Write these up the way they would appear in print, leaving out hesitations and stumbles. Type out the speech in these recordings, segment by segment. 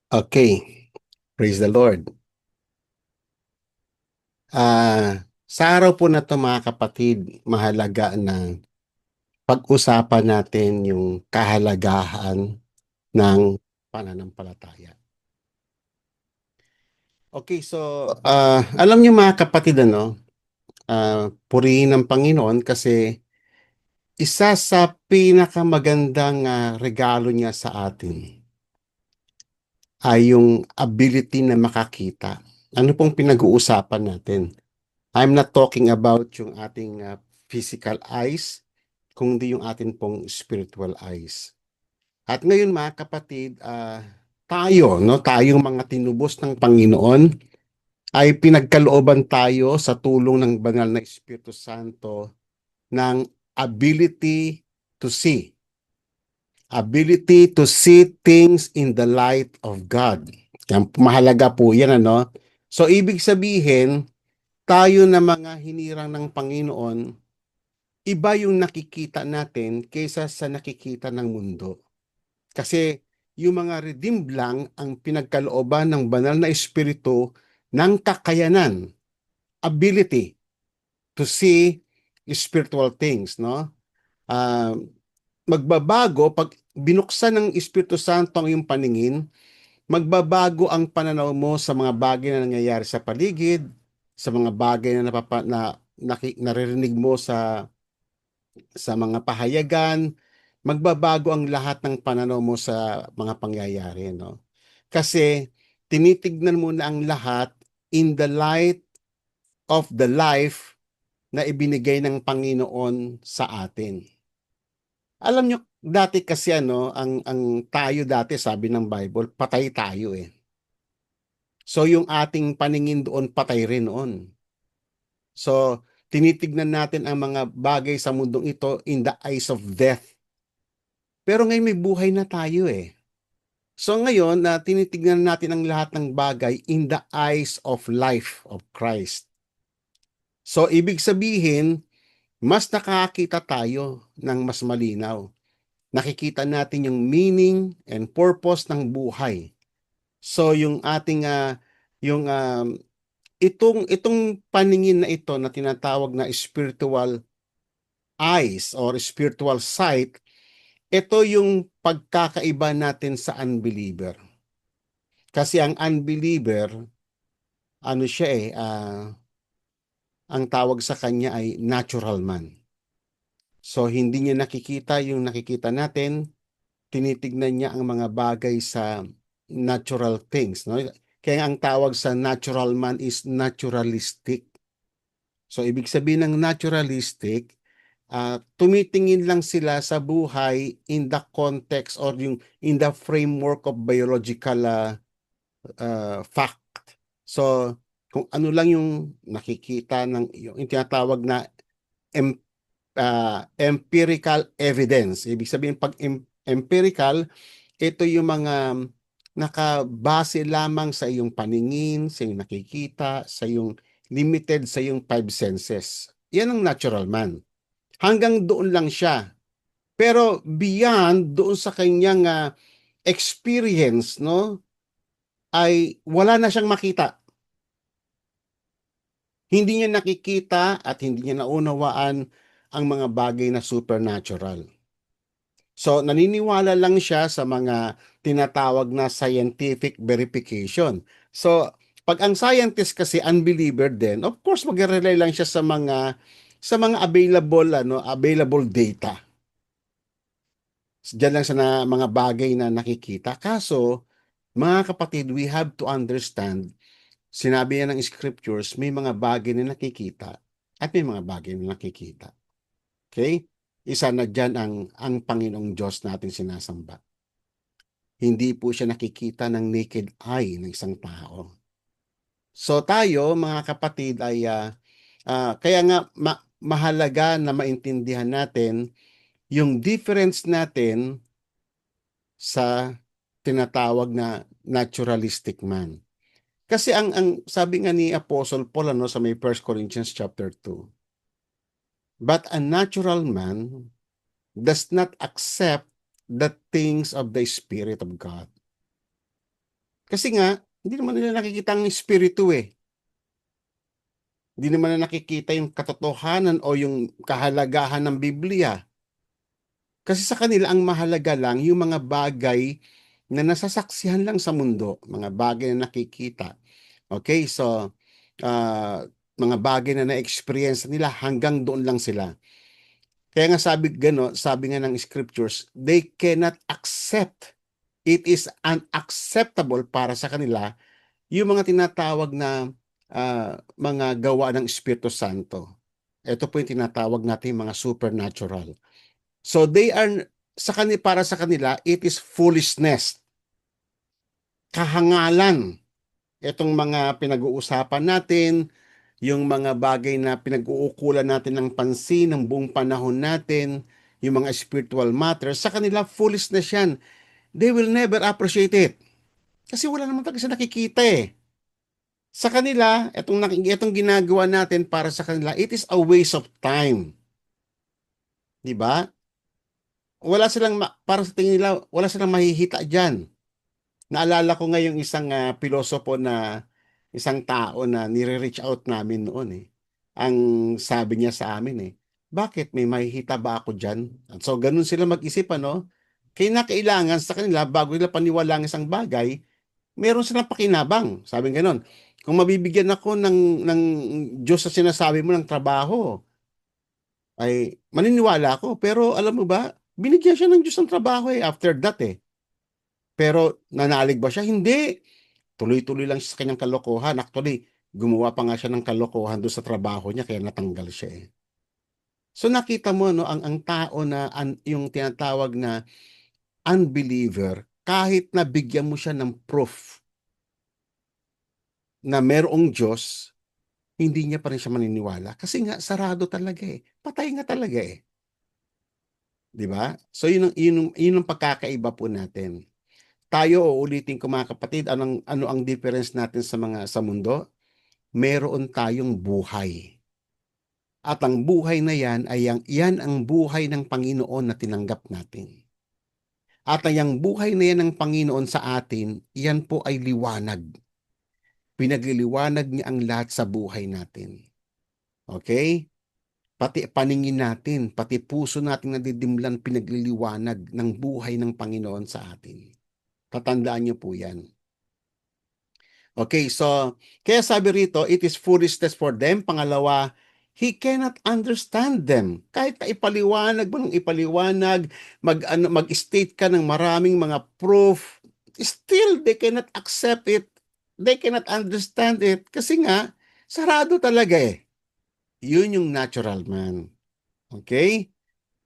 Okay, praise the Lord. Sa araw po na 'to mga kapatid, mahalaga na pag-usapan natin yung kahalagahan ng pananampalataya. Okay, so alam niyo mga kapatid ano, purihin ang Panginoon kasi isa sa pinakamagandang, regalo niya sa atin ay yung ability na makakita. Ano pong pinag-uusapan natin? I'm not talking about yung ating, physical eyes, kundi yung atin pong spiritual eyes. At ngayon mga kapatid, tayo 'no, tayong mga tinubos ng Panginoon ay pinagkalooban tayo sa tulong ng banal na Espiritu Santo ng ability to see. Ability to see things in the light of God. Yan, mahalaga po yan ano. So ibig sabihin, tayo na mga hinirang ng Panginoon, iba yung nakikita natin kaysa sa nakikita ng mundo. Kasi yung mga redeemed lang ang pinagkalooban ng banal na espiritu ng kakayanan, ability to see spiritual things, no? Ah, magbabago pag binuksan ng Espiritu Santo ang iyong paningin, magbabago ang pananaw mo sa mga bagay na nangyayari sa paligid, sa mga bagay na naririnig mo sa mga pahayagan, magbabago ang lahat ng pananaw mo sa mga pangyayari, no? Kasi tinitignan mo na ang lahat in the light of the life na ibinigay ng Panginoon sa atin. Alam nyo, dati kasi ano, ang tayo dati, sabi ng Bible, patay tayo eh. So yung ating paningin doon, patay rin noon. So tinitignan natin ang mga bagay sa mundong ito in the eyes of death. Pero ngayon may buhay na tayo eh. So ngayon na tinitignan natin ang lahat ng bagay in the eyes of life of Christ. So ibig sabihin, mas nakakita tayo ng mas malinaw. Nakikita natin yung meaning and purpose ng buhay. So yung ating yung itong paningin na ito na tinatawag na spiritual eyes or spiritual sight, ito yung pagkakaiba natin sa unbeliever. Kasi ang unbeliever, ano siya ang tawag sa kanya ay natural man. So hindi niya nakikita yung nakikita natin, tinitignan niya ang mga bagay sa natural things, no? Kaya ang tawag sa natural man is naturalistic. So ibig sabihin ng naturalistic, tumitingin lang sila sa buhay in the context or yung in the framework of biological fact. So, kung ano lang yung nakikita ng yung tinatawag na em, empirical evidence. Ibig sabihin, pag empirical, ito yung mga nakabase lamang sa iyong paningin, sa iyong nakikita, sa iyong limited sa iyong five senses. Yan ang natural man. Hanggang doon lang siya. Pero beyond doon sa kanyang experience, no, ay wala na siyang makita. Hindi niya nakikita at hindi niya naunawaan ang mga bagay na supernatural. So, naniniwala lang siya sa mga tinatawag na scientific verification. So, pag ang scientist kasi unbeliever din, of course, magre-rely lang siya sa mga available data. Diyan lang sa mga bagay na nakikita. Kaso, mga kapatid, we have to understand, sinabi yan ng scriptures, may mga bagay na nakikita at may mga bagay na nakikita. Okay? Isa na dyan ang Panginoong Diyos natin sinasamba. Hindi po siya nakikita ng naked eye ng isang tao. So tayo, mga kapatid, ay kaya nga mahalaga na maintindihan natin yung difference natin sa tinatawag na naturalistic man. Kasi ang sabi nga ni Apostle Paul ano, sa may 1 Corinthians chapter 2, but a natural man does not accept the things of the Spirit of God. Kasi nga, hindi naman nila nakikita ang espiritu eh. Hindi naman na nakikita yung katotohanan o yung kahalagahan ng Biblia. Kasi sa kanila, ang mahalaga lang yung mga bagay na nasasaksihan lang sa mundo, mga bagay na nakikita. Okay, so, mga bagay na na-experience nila, hanggang doon lang sila. Kaya nga sabi nga ng scriptures, they cannot accept. It is unacceptable para sa kanila yung mga tinatawag na mga gawa ng Espiritu Santo. Ito po yung tinatawag natin mga supernatural. So para sa kanila, it is foolishness, kahangalan. Itong mga pinag-uusapan natin, yung mga bagay na pinag-uukulan natin ng pansin ng buong panahon natin, yung mga spiritual matters, sa kanila foolishness yan. They will never appreciate it. Kasi wala naman talaga siya nakikita eh. Sa kanila, itong ginagawa natin para sa kanila, it is a waste of time. Di ba? Para sa tingin nila, wala silang mahihita dyan. Naalala ko ngayong isang pilosopo na isang tao na nire-reach out namin noon eh. Ang sabi niya sa amin eh, bakit may mahihita ba ako dyan? So ganun sila mag-isip ano. Kaya kailangan sa kanila bago nila paniwalaan isang bagay, meron silang pakinabang. Sabi ganun. Kung mabibigyan ako ng Diyos sa sinasabi mo ng trabaho, ay maniniwala ako. Pero alam mo ba, binigyan siya ng Diyos ng trabaho eh after that eh. Pero nanalig ba siya? Hindi. Tuloy-tuloy lang siya sa kanyang kalokohan. Actually, gumawa pa nga siya ng kalokohan doon sa trabaho niya kaya natanggal siya eh. So nakita mo no ang tao na yung tinatawag na unbeliever, kahit na bigyan mo siya ng proof na merong Diyos, hindi niya pa rin siya maniniwala kasi nga sarado talaga eh. Patay nga talaga eh. 'Di ba? So yun ang pagkakaiba po natin. Tayo, uulitin ko mga kapatid, ano ang difference natin sa mundo? Meron tayong buhay. At ang buhay na yan ang buhay ng Panginoon na tinanggap natin. At ang buhay na yan ng Panginoon sa atin, yan po ay liwanag. Pinagliliwanag niya ang lahat sa buhay natin. Okay? Pati paningin natin, pati puso natin nadidimlan pinagliliwanag ng buhay ng Panginoon sa atin. Tatandaan niyo po yan. Okay, so, kaya sabi rito, it is foolishness for them. Pangalawa, he cannot understand them. Kahit na ipaliwanag mo ng ipaliwanag, mag-state ka ng maraming mga proof, still they cannot accept it. They cannot understand it. Kasi nga, sarado talaga eh. Yun yung natural man. Okay?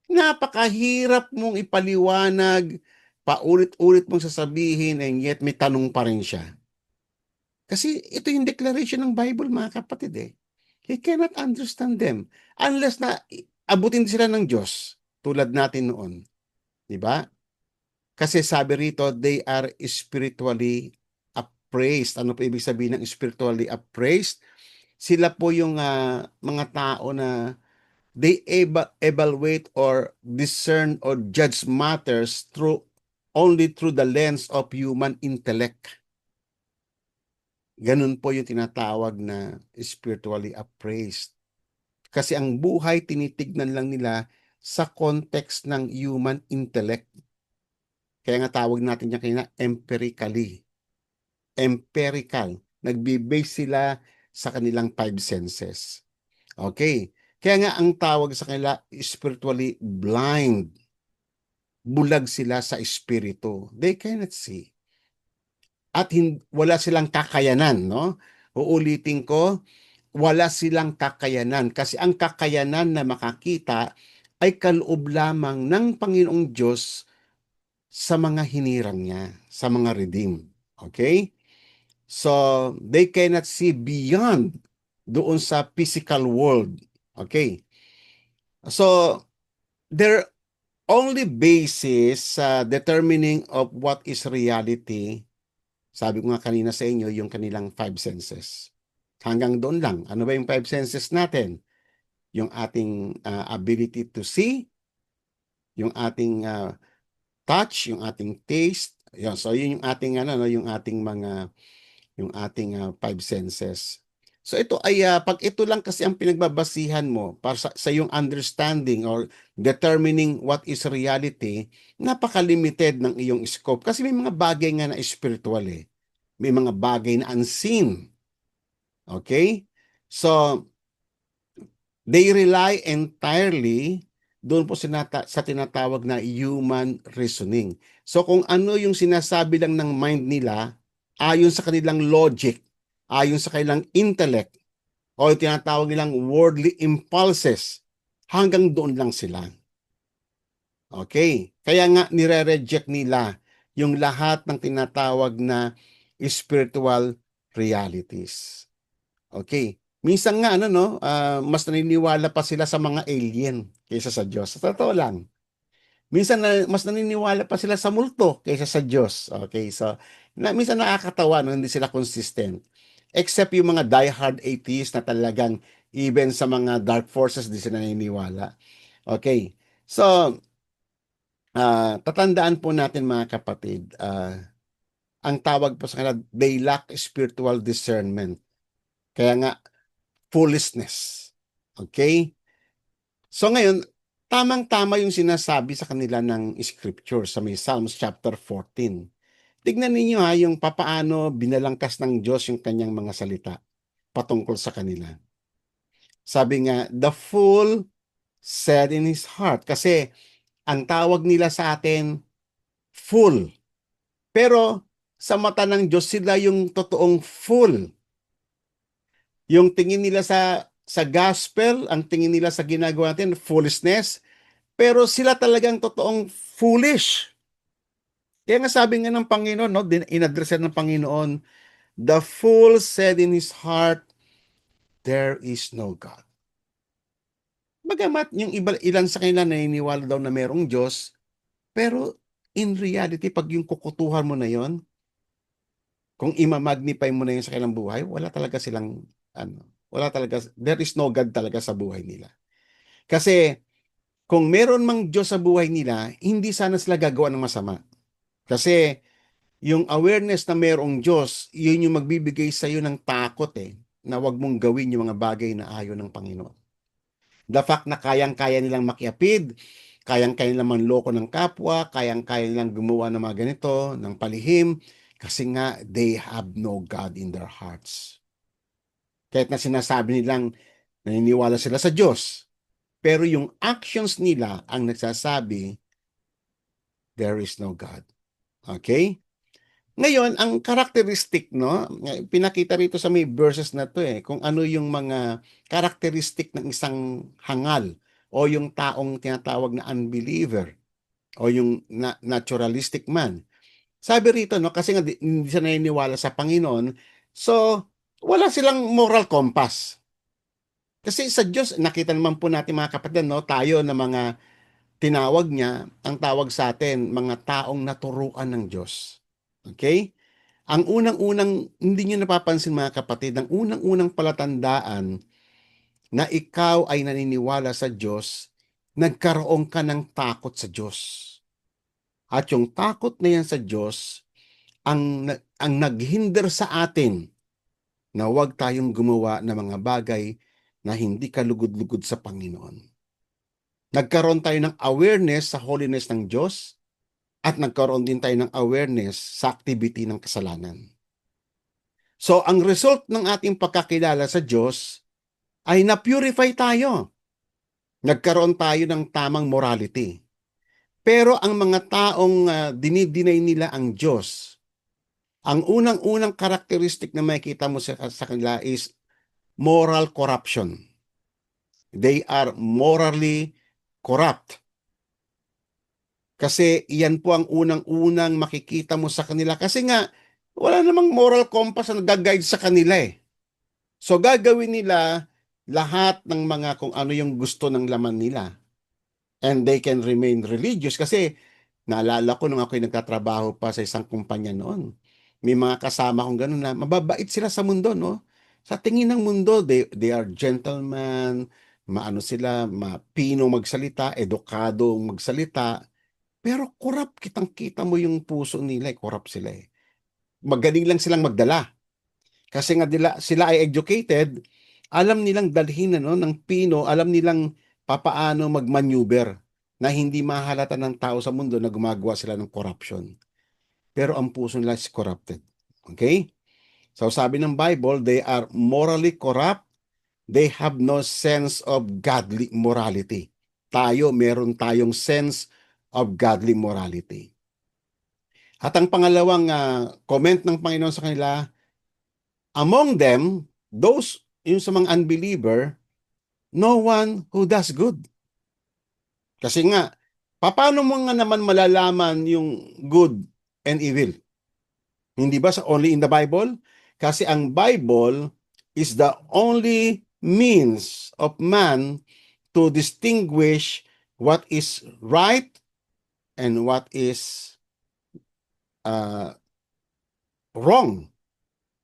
Napakahirap mong ipaliwanag, paulit-ulit mong sasabihin, and yet may tanong pa rin siya. Kasi ito yung declaration ng Bible, mga kapatid eh. He cannot understand them unless na abutin sila ng Diyos tulad natin noon. Di ba? Kasi sabi rito, they are spiritually appraised. Ano po ibig sabihin ng spiritually appraised? Sila po yung mga tao na they evaluate or discern or judge matters only through the lens of human intellect. Ganun po yung tinatawag na spiritually appraised. Kasi ang buhay tinitignan lang nila sa context ng human intellect. Kaya nga tawag natin yan kanina empirically. Empirical. Nagbe-base sila sa kanilang five senses. Okay. Kaya nga ang tawag sa kanila spiritually blind. Bulag sila sa espiritu. They cannot see. At wala silang kakayanan, no? Uulitin ko, wala silang kakayanan kasi ang kakayanan na makakita ay kaloob lamang ng Panginoong Diyos sa mga hinirang niya, sa mga redeemed. Okay? So, they cannot see beyond doon sa physical world. Okay? So, their only basis sa determining of what is reality, sabi ko nga kanina sa inyo, yung kanilang five senses. Hanggang doon lang. Ano ba yung five senses natin? Yung ating ability to see, yung ating touch, yung ating taste, Yun, so yun yung ating ano, no, yung ating five senses. So ito ay pag ito lang kasi ang pinagbabasihan mo para sa iyong understanding or determining what is reality, napaka-limited ng iyong scope kasi may mga bagay nga na spiritual eh. May mga bagay na unseen. Okay? So, they rely entirely doon po sa tinatawag na human reasoning. So kung ano yung sinasabi lang ng mind nila, ayon sa kanilang logic, ayon sa kanilang intellect, o yung tinatawag nilang worldly impulses, hanggang doon lang sila. Okay? Kaya nga nire-reject nila yung lahat ng tinatawag na spiritual realities. Okay. Minsan nga ano no, mas naniniwala pa sila sa mga alien kaysa sa Diyos. Sa totoo lang. Minsan mas naniniwala pa sila sa multo kaysa sa Diyos. Okay, so minsan nakakatawa no, hindi sila consistent. Except yung mga diehard atheists na talagang even sa mga dark forces di sila naniniwala. Okay. So, tatandaan po natin mga kapatid, ang tawag po sa kanila, they lack spiritual discernment. Kaya nga, foolishness. Okay? So ngayon, tamang-tama yung sinasabi sa kanila ng scripture sa may Psalms chapter 14. Tignan ninyo ha, yung papaano binalangkas ng Diyos yung kanyang mga salita patungkol sa kanila. Sabi nga, the fool said in his heart. Kasi ang tawag nila sa atin, fool. Pero sa mata ng Diyos, sila yung totoong fool. Yung tingin nila sa gospel, ang tingin nila sa ginagawa natin, foolishness. Pero sila talagang totoong foolish. Kaya nga sabi nga ng Panginoon, no, inaddress ng Panginoon, the fool said in his heart, there is no God. Bagamat yung ilan sa kanila naniniwala daw na merong Diyos, pero in reality, pag yung kukutuhan mo na yon, kung imamagnify mo na yun sa kanilang buhay, wala talaga silang, wala talaga, there is no God talaga sa buhay nila. Kasi, kung meron mang Diyos sa buhay nila, hindi sana sila gagawa ng masama. Kasi, yung awareness na mayroong Diyos, yun yung magbibigay sa iyo ng takot na wag mong gawin yung mga bagay na ayaw ng Panginoon. The fact na kayang-kaya nilang makiapid, kayang-kaya nilang manloko ng kapwa, kayang-kaya nilang gumawa ng mga ganito, ng palihim, kasi nga they have no God in their hearts. Kahit na sinasabi nilang naniniwala sila sa Diyos, pero yung actions nila ang nagsasabi, there is no God. Okay? Ngayon, ang characteristic, no, pinakita rito sa may verses na to kung ano yung mga characteristic ng isang hangal o yung taong tinatawag na unbeliever o yung naturalistic man. Sabi rito, no, kasi nga hindi siya naniniwala sa Panginoon, so wala silang moral compass. Kasi sa Diyos, nakita naman po natin mga kapatid, no, tayo na mga tinawag niya, ang tawag sa atin, mga taong naturuan ng Diyos. Okay? Ang unang-unang, hindi nyo napapansin mga kapatid, ang unang-unang palatandaan na ikaw ay naniniwala sa Diyos, nagkaroon ka ng takot sa Diyos. At yung takot na yan sa Diyos, ang naghinder sa atin na huwag tayong gumawa ng mga bagay na hindi kalugod-lugod sa Panginoon. Nagkaroon tayo ng awareness sa holiness ng Diyos at nagkaroon din tayo ng awareness sa activity ng kasalanan. So, ang result ng ating pagkakilala sa Diyos ay na-purify tayo. Nagkaroon tayo ng tamang morality. Pero ang mga taong dinidinay nila ang Diyos, ang unang-unang karakteristik na makikita mo sa kanila is moral corruption. They are morally corrupt. Kasi iyan po ang unang-unang makikita mo sa kanila. Kasi nga, wala namang moral compass na nag-guide sa kanila So gagawin nila lahat ng mga kung ano yung gusto ng laman nila. And they can remain religious kasi naalala ko nung ako'y nagtatrabaho pa sa isang kumpanya noon. May mga kasama kong gano'n na mababait sila sa mundo, no? Sa tingin ng mundo, they are gentlemen, maano sila, mapino magsalita, edukado magsalita. Pero corrupt, kitang-kita mo yung puso nila, corrupt sila eh. Magaling lang silang magdala. Kasi nga sila ay educated, alam nilang dalhin ano, ng pino, alam nilang papaano mag-maneuver na hindi mahalata ng tao sa mundo na gumagawa sila ng corruption. Pero ang puso nila is corrupted. Okay? So sabi ng Bible, they are morally corrupt. They have no sense of godly morality. Meron tayong sense of godly morality. At ang pangalawang comment ng Panginoon sa kanila, among them, yung sa mga unbeliever, no one who does good. Kasi nga, paano mo nga naman malalaman yung good and evil? Hindi ba sa only in the Bible? Kasi ang Bible is the only means of man to distinguish what is right and what is uh, wrong,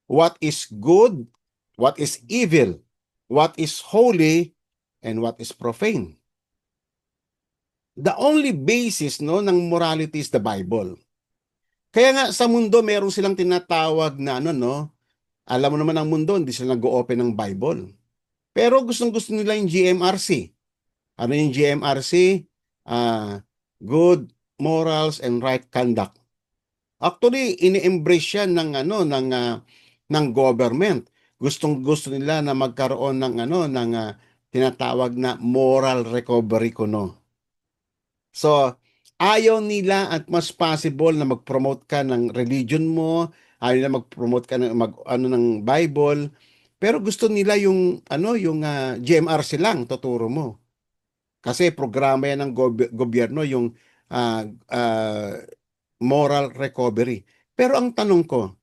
what is good, what is evil, what is holy, and what is profane. The only basis no ng morality is the Bible. Kaya nga sa mundo meron silang tinatawag na ano no, alam mo naman ang mundo hindi sila nag-open ng Bible. Pero gustong-gusto nila yung GMRC. Ano yung GMRC? Good morals and right conduct. Actually, ini-embrace yan ng ano ng government. Gustong-gusto nila na magkaroon ng ano ng tinatawag na moral recovery kuno. So, ayaw nila at mas possible na mag-promote ka ng religion mo, ayaw nila mag-promote ka ng ano ng Bible, pero gusto nila yung ano yung GMRC lang tuturo mo. Kasi programa yan ng gobyerno yung ah, ah, moral recovery. Pero ang tanong ko,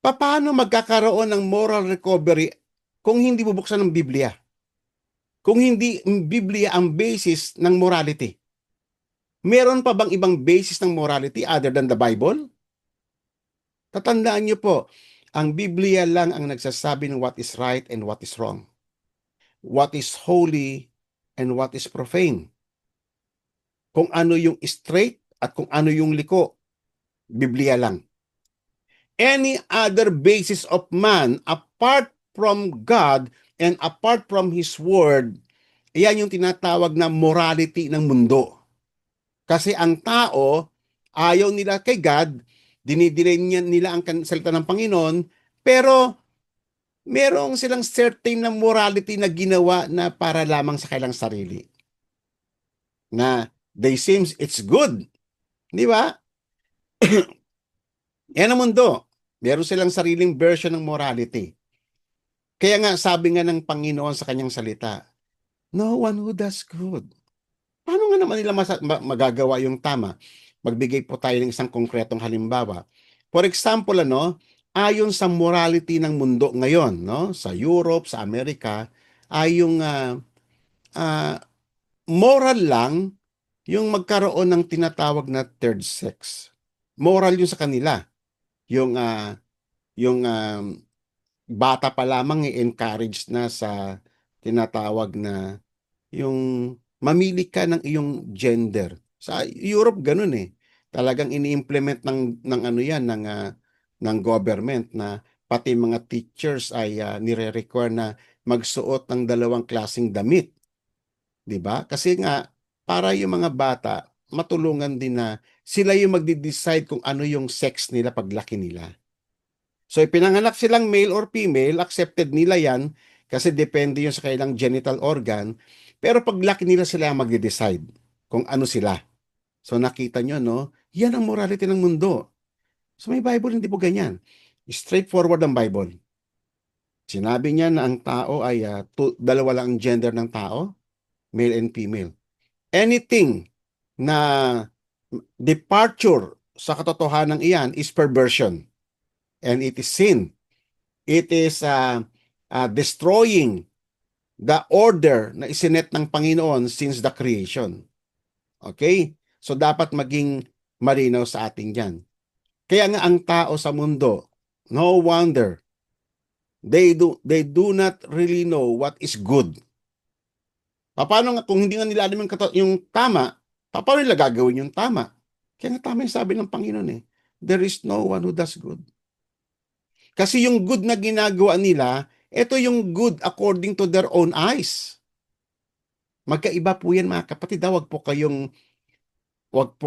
paano magkakaroon ng moral recovery kung hindi bubuksan ng Biblia? Kung hindi Biblia ang basis ng morality? Meron pa bang ibang basis ng morality other than the Bible? Tatandaan niyo po, ang Biblia lang ang nagsasabi ng what is right and what is wrong. What is holy and what is profane. Kung ano yung straight at kung ano yung liko. Biblia lang. Any other basis of man apart from God and apart from His Word, yan yung tinatawag na morality ng mundo. Kasi ang tao, ayaw nila kay God, dinidelay nila ang salita ng Panginoon, pero merong silang certain na morality na ginawa na para lamang sa kailang sarili. Na they seems it's good. Di ba? Yan ang mundo. Meron silang sariling version ng morality. Kaya nga sabi nga ng Panginoon sa kanyang salita, no one who does good. Paano nga naman nila magagawa yung tama? Magbigay po tayo ng isang konkretong halimbawa. For example, ayon sa morality ng mundo ngayon, sa Europe, sa Amerika, ay yung uh, moral lang yung magkaroon ng tinatawag na third sex. Moral yun sa kanila. Yung bata pa lamang i-encourage na sa tinatawag na yung mamili ka ng iyong gender. Sa Europe ganun eh. Talagang ini-implement ng ano yan ng government na pati mga teachers ay nire-require na magsuot ng dalawang klaseng damit, 'di ba? Kasi nga para yung mga bata matulungan din na sila yung magde-decide kung ano yung sex nila paglaki nila. So, ipinanganak silang male or female, accepted nila yan kasi depende yun sa kailang genital organ. Pero paglaki nila sila ang magde-decide kung ano sila. So, nakita nyo, no? Yan ang morality ng mundo. So, may Bible, hindi po ganyan. Straightforward ang Bible. Sinabi niya na ang tao ay dalawa lang ang gender ng tao, male and female. Anything na departure sa katotohanan iyan is perversion. And it is sin. It is destroying the order na isinet ng Panginoon since the creation. Okay? So dapat maging malinaw sa ating yan. Kaya nga ang tao sa mundo, no wonder, they do not really know what is good. Paano nga kung hindi nga nila alam yung tama, Paano nila gagawin yung tama? Kaya nga tama yung sabi ng Panginoon eh. There is no one who does good. Kasi yung good na ginagawa nila, ito yung good according to their own eyes. Magkaiba po yan mga kapatid. Wag po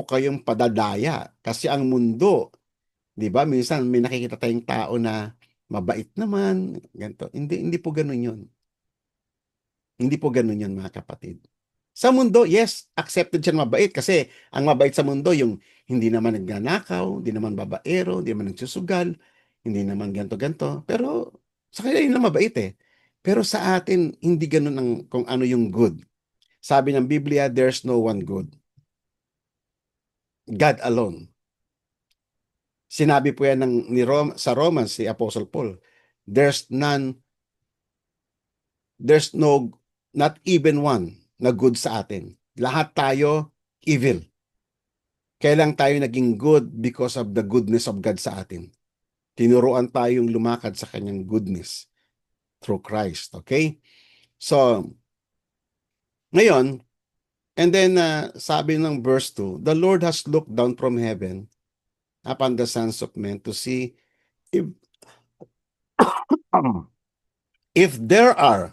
kayong padadaya. Kasi ang mundo, di ba, minsan may nakikita tayong tao na mabait naman, ganito. Hindi po ganun yun. Hindi po ganun yun mga kapatid. Sa mundo, yes, accepted siya na mabait kasi ang mabait sa mundo yung hindi naman nagnanakaw, hindi naman babaero, hindi naman nagsusugal, hindi naman ganto-ganto. Pero sa kanila yun lang mabait eh. Pero sa atin, hindi ganun ang kung ano yung good. Sabi ng Biblia, there's no one good. God alone. Sinabi po yan sa Romans, si Apostle Paul, there's none, there's no, not even one na good sa atin. Lahat tayo evil. Kailang tayo naging good because of the goodness of God sa atin. Tinuruan tayong lumakad sa kanyang goodness through Christ. Okay? So, ngayon, and then sabi ng verse 2, the Lord has looked down from heaven upon the sons of men to see if, if there are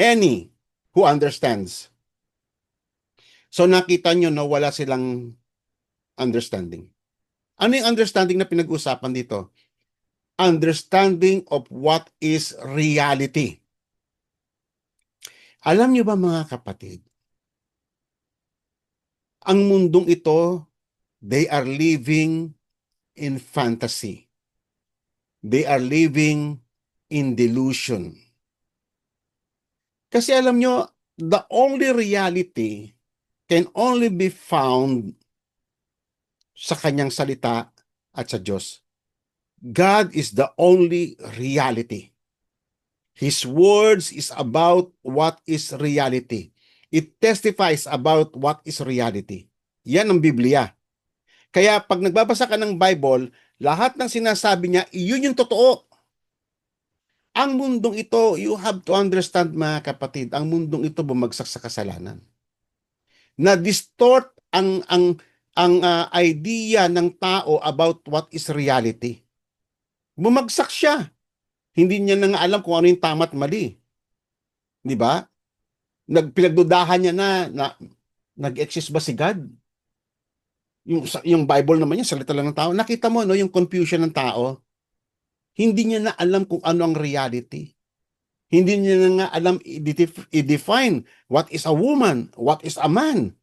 any who understands. So nakita nyo na wala silang understanding. Ano yung understanding na pinag-usapan dito? Understanding of what is reality. Alam nyo ba mga kapatid, ang mundong ito, they are living in fantasy. They are living in delusion. Kasi alam nyo, the only reality can only be found sa kanyang salita at sa Diyos. God is the only reality. His words is about what is reality. It testifies about what is reality. Yan ang Biblia. Kaya pag nagbabasa ka ng Bible, lahat ng sinasabi niya, iyon yung totoo. Ang mundong ito, you have to understand mga kapatid, ang mundong ito bumagsak sa kasalanan. Na-distort ang idea ng tao about what is reality. Bumagsak siya. Hindi niya na nga alam kung ano yung tama at mali. Di ba? Pinagdudahan niya na nag-exist ba si God? Yung Bible naman niya, salita lang ng tao. Nakita mo, no, yung confusion ng tao. Hindi niya na alam kung ano ang reality. Hindi niya na nga alam i-define what is a woman, what is a man.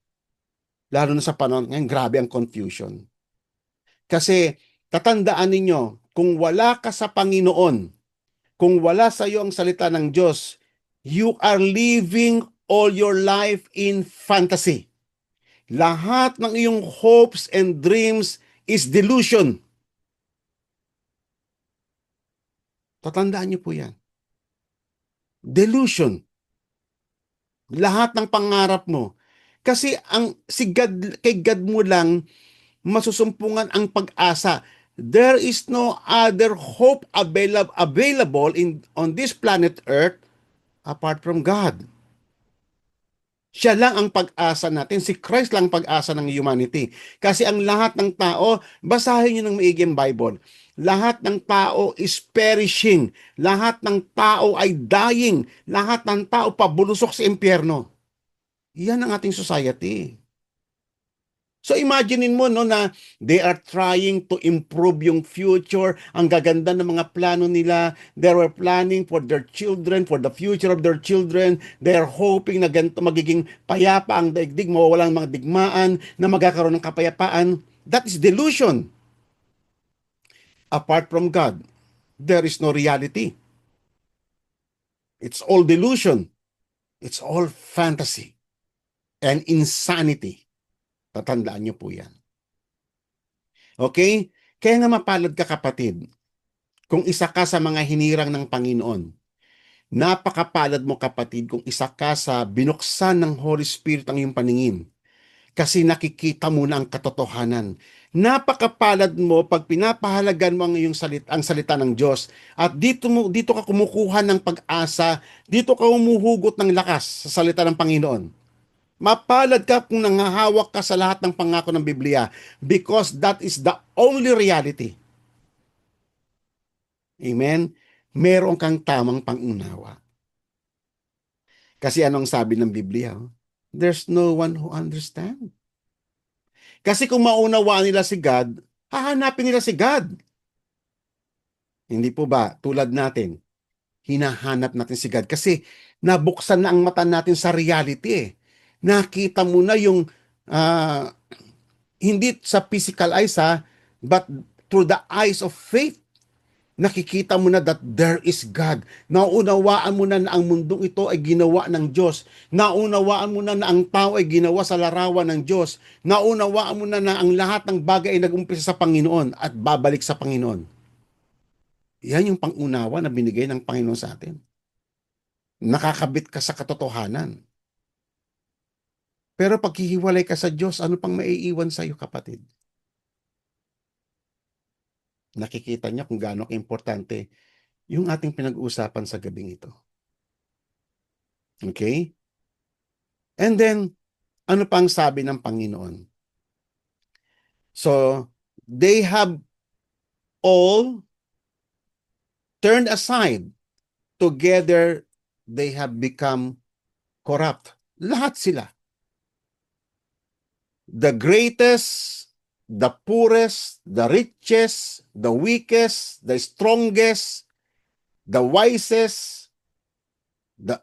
Lalo na sa panahon ngayon, grabe ang confusion. Kasi tatandaan ninyo, kung wala ka sa Panginoon, kung wala sa iyo ang salita ng Diyos, you are living all your life in fantasy. Lahat ng iyong hopes and dreams is delusion. Tatandaan niyo po yan. Delusion. Lahat ng pangarap mo. Kasi kay God mo lang masusumpungan ang pag-asa. There is no other hope available on this planet Earth apart from God. Siya lang ang pag-asa natin. Si Christ lang ang pag-asa ng humanity. Kasi ang lahat ng tao, basahin niyo ng maigi ang Bible. Lahat ng tao is perishing. Lahat ng tao ay dying. Lahat ng tao pabulusok sa impyerno. Yan ang ating society. So imaginein mo no na they are trying to improve yung future. Ang gaganda ng mga plano nila. They were planning for their children, for the future of their children. They are hoping na ganito magiging payapa ang daigdig, mawawalang mga digmaan, na magkakaroon ng kapayapaan. That is delusion. Apart from God, there is no reality. It's all delusion. It's all fantasy and insanity. Tatandaan niyo po yan. Okay? Kaya nga mapalad ka kapatid, kung isa ka sa mga hinirang ng Panginoon. Napakapalad mo kapatid kung isa ka sa binuksan ng Holy Spirit ang iyong paningin. Kasi nakikita mo na ang katotohanan. Napakapalad mo pag pinapahalagan mo ang salita ng Diyos. At dito ka kumukuha ng pag-asa, dito ka humuhugot ng lakas sa salita ng Panginoon. Mapalad ka kung nangahawak ka sa lahat ng pangako ng Biblia because that is the only reality. Amen? Meron kang tamang pangunawa. Kasi anong sabi ng Biblia? There's no one who understand. Kasi kung maunawaan nila si God, hahanapin nila si God. Hindi po ba, tulad natin, hinahanap natin si God kasi nabuksan na ang mata natin sa reality eh. Nakita mo na yung ah, hindi sa physical eyes ha, but through the eyes of faith. Nakikita mo na that there is God. Naunawaan mo na ang mundong ito ay ginawa ng Diyos. Naunawaan mo na ang tao ay ginawa sa larawan ng Diyos. Naunawaan mo na ang lahat ng bagay ay nag-umpisa sa Panginoon at babalik sa Panginoon. Yan yung pangunawa na binigay ng Panginoon sa atin. Nakakabit ka sa katotohanan. Pero pag hihiwalay ka sa Diyos, ano pang maiiwan sa iyo, kapatid? Nakikita niya kung gaano ka-importante yung ating pinag-uusapan sa gabing ito. Okay? And then, ano pang sabi ng Panginoon? So, they have all turned aside. Together, they have become corrupt. Lahat sila. The greatest, the poorest, the richest, the weakest, the strongest, the wisest, the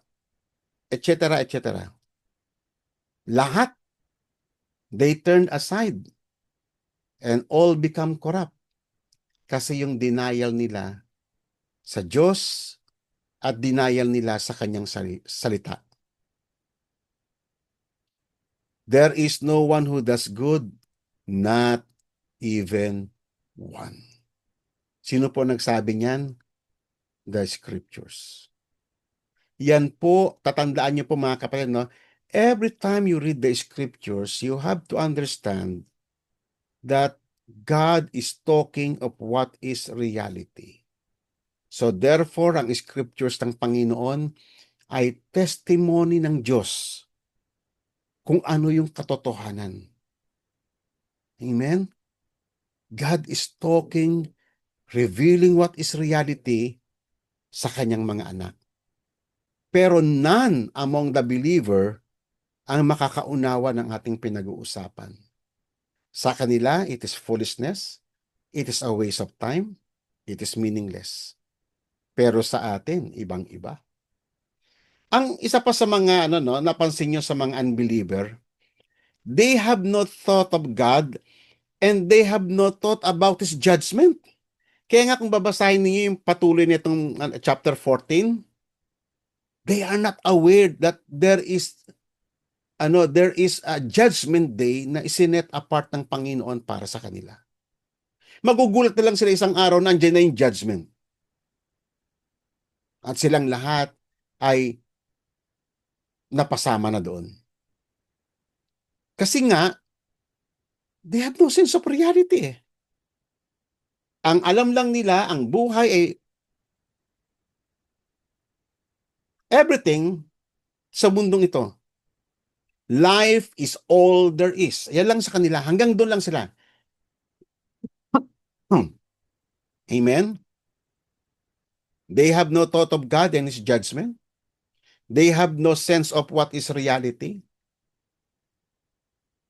etc. etc. Lahat, they turned aside and all become corrupt. Kasi yung denial nila sa Diyos at denial nila sa kanyang salita. There is no one who does good, not even one. Sino po nagsabi niyan? The Scriptures. Yan po, tatandaan niyo po mga kapatid, no? Every time you read the Scriptures, you have to understand that God is talking of what is reality. So therefore, ang Scriptures ng Panginoon ay testimony ng Diyos kung ano yung katotohanan. Amen? God is talking, revealing what is reality sa kanyang mga anak. Pero none among the believer ang makakaunawa ng ating pinag-uusapan. Sa kanila, it is foolishness, it is a waste of time, it is meaningless. Pero sa atin, ibang-iba. Ang isa pa sa mga napansin nyo sa mga unbeliever, they have not thought of God and they have not thought about His judgment. Kaya nga kung babasahin niyo yung patuloy nitong chapter 14, they are not aware that there is a judgment day na isinet apart ng Panginoon para sa kanila. Magugulat na lang sila isang araw na andyan na yung judgment. At silang lahat ay napasama na doon. Kasi nga, they have no sense of reality eh. Ang alam lang nila, ang buhay ay everything sa mundong ito. Life is all there is. Yan lang sa kanila. Hanggang doon lang sila. Amen? They have no thought of God and His judgment. They have no sense of what is reality.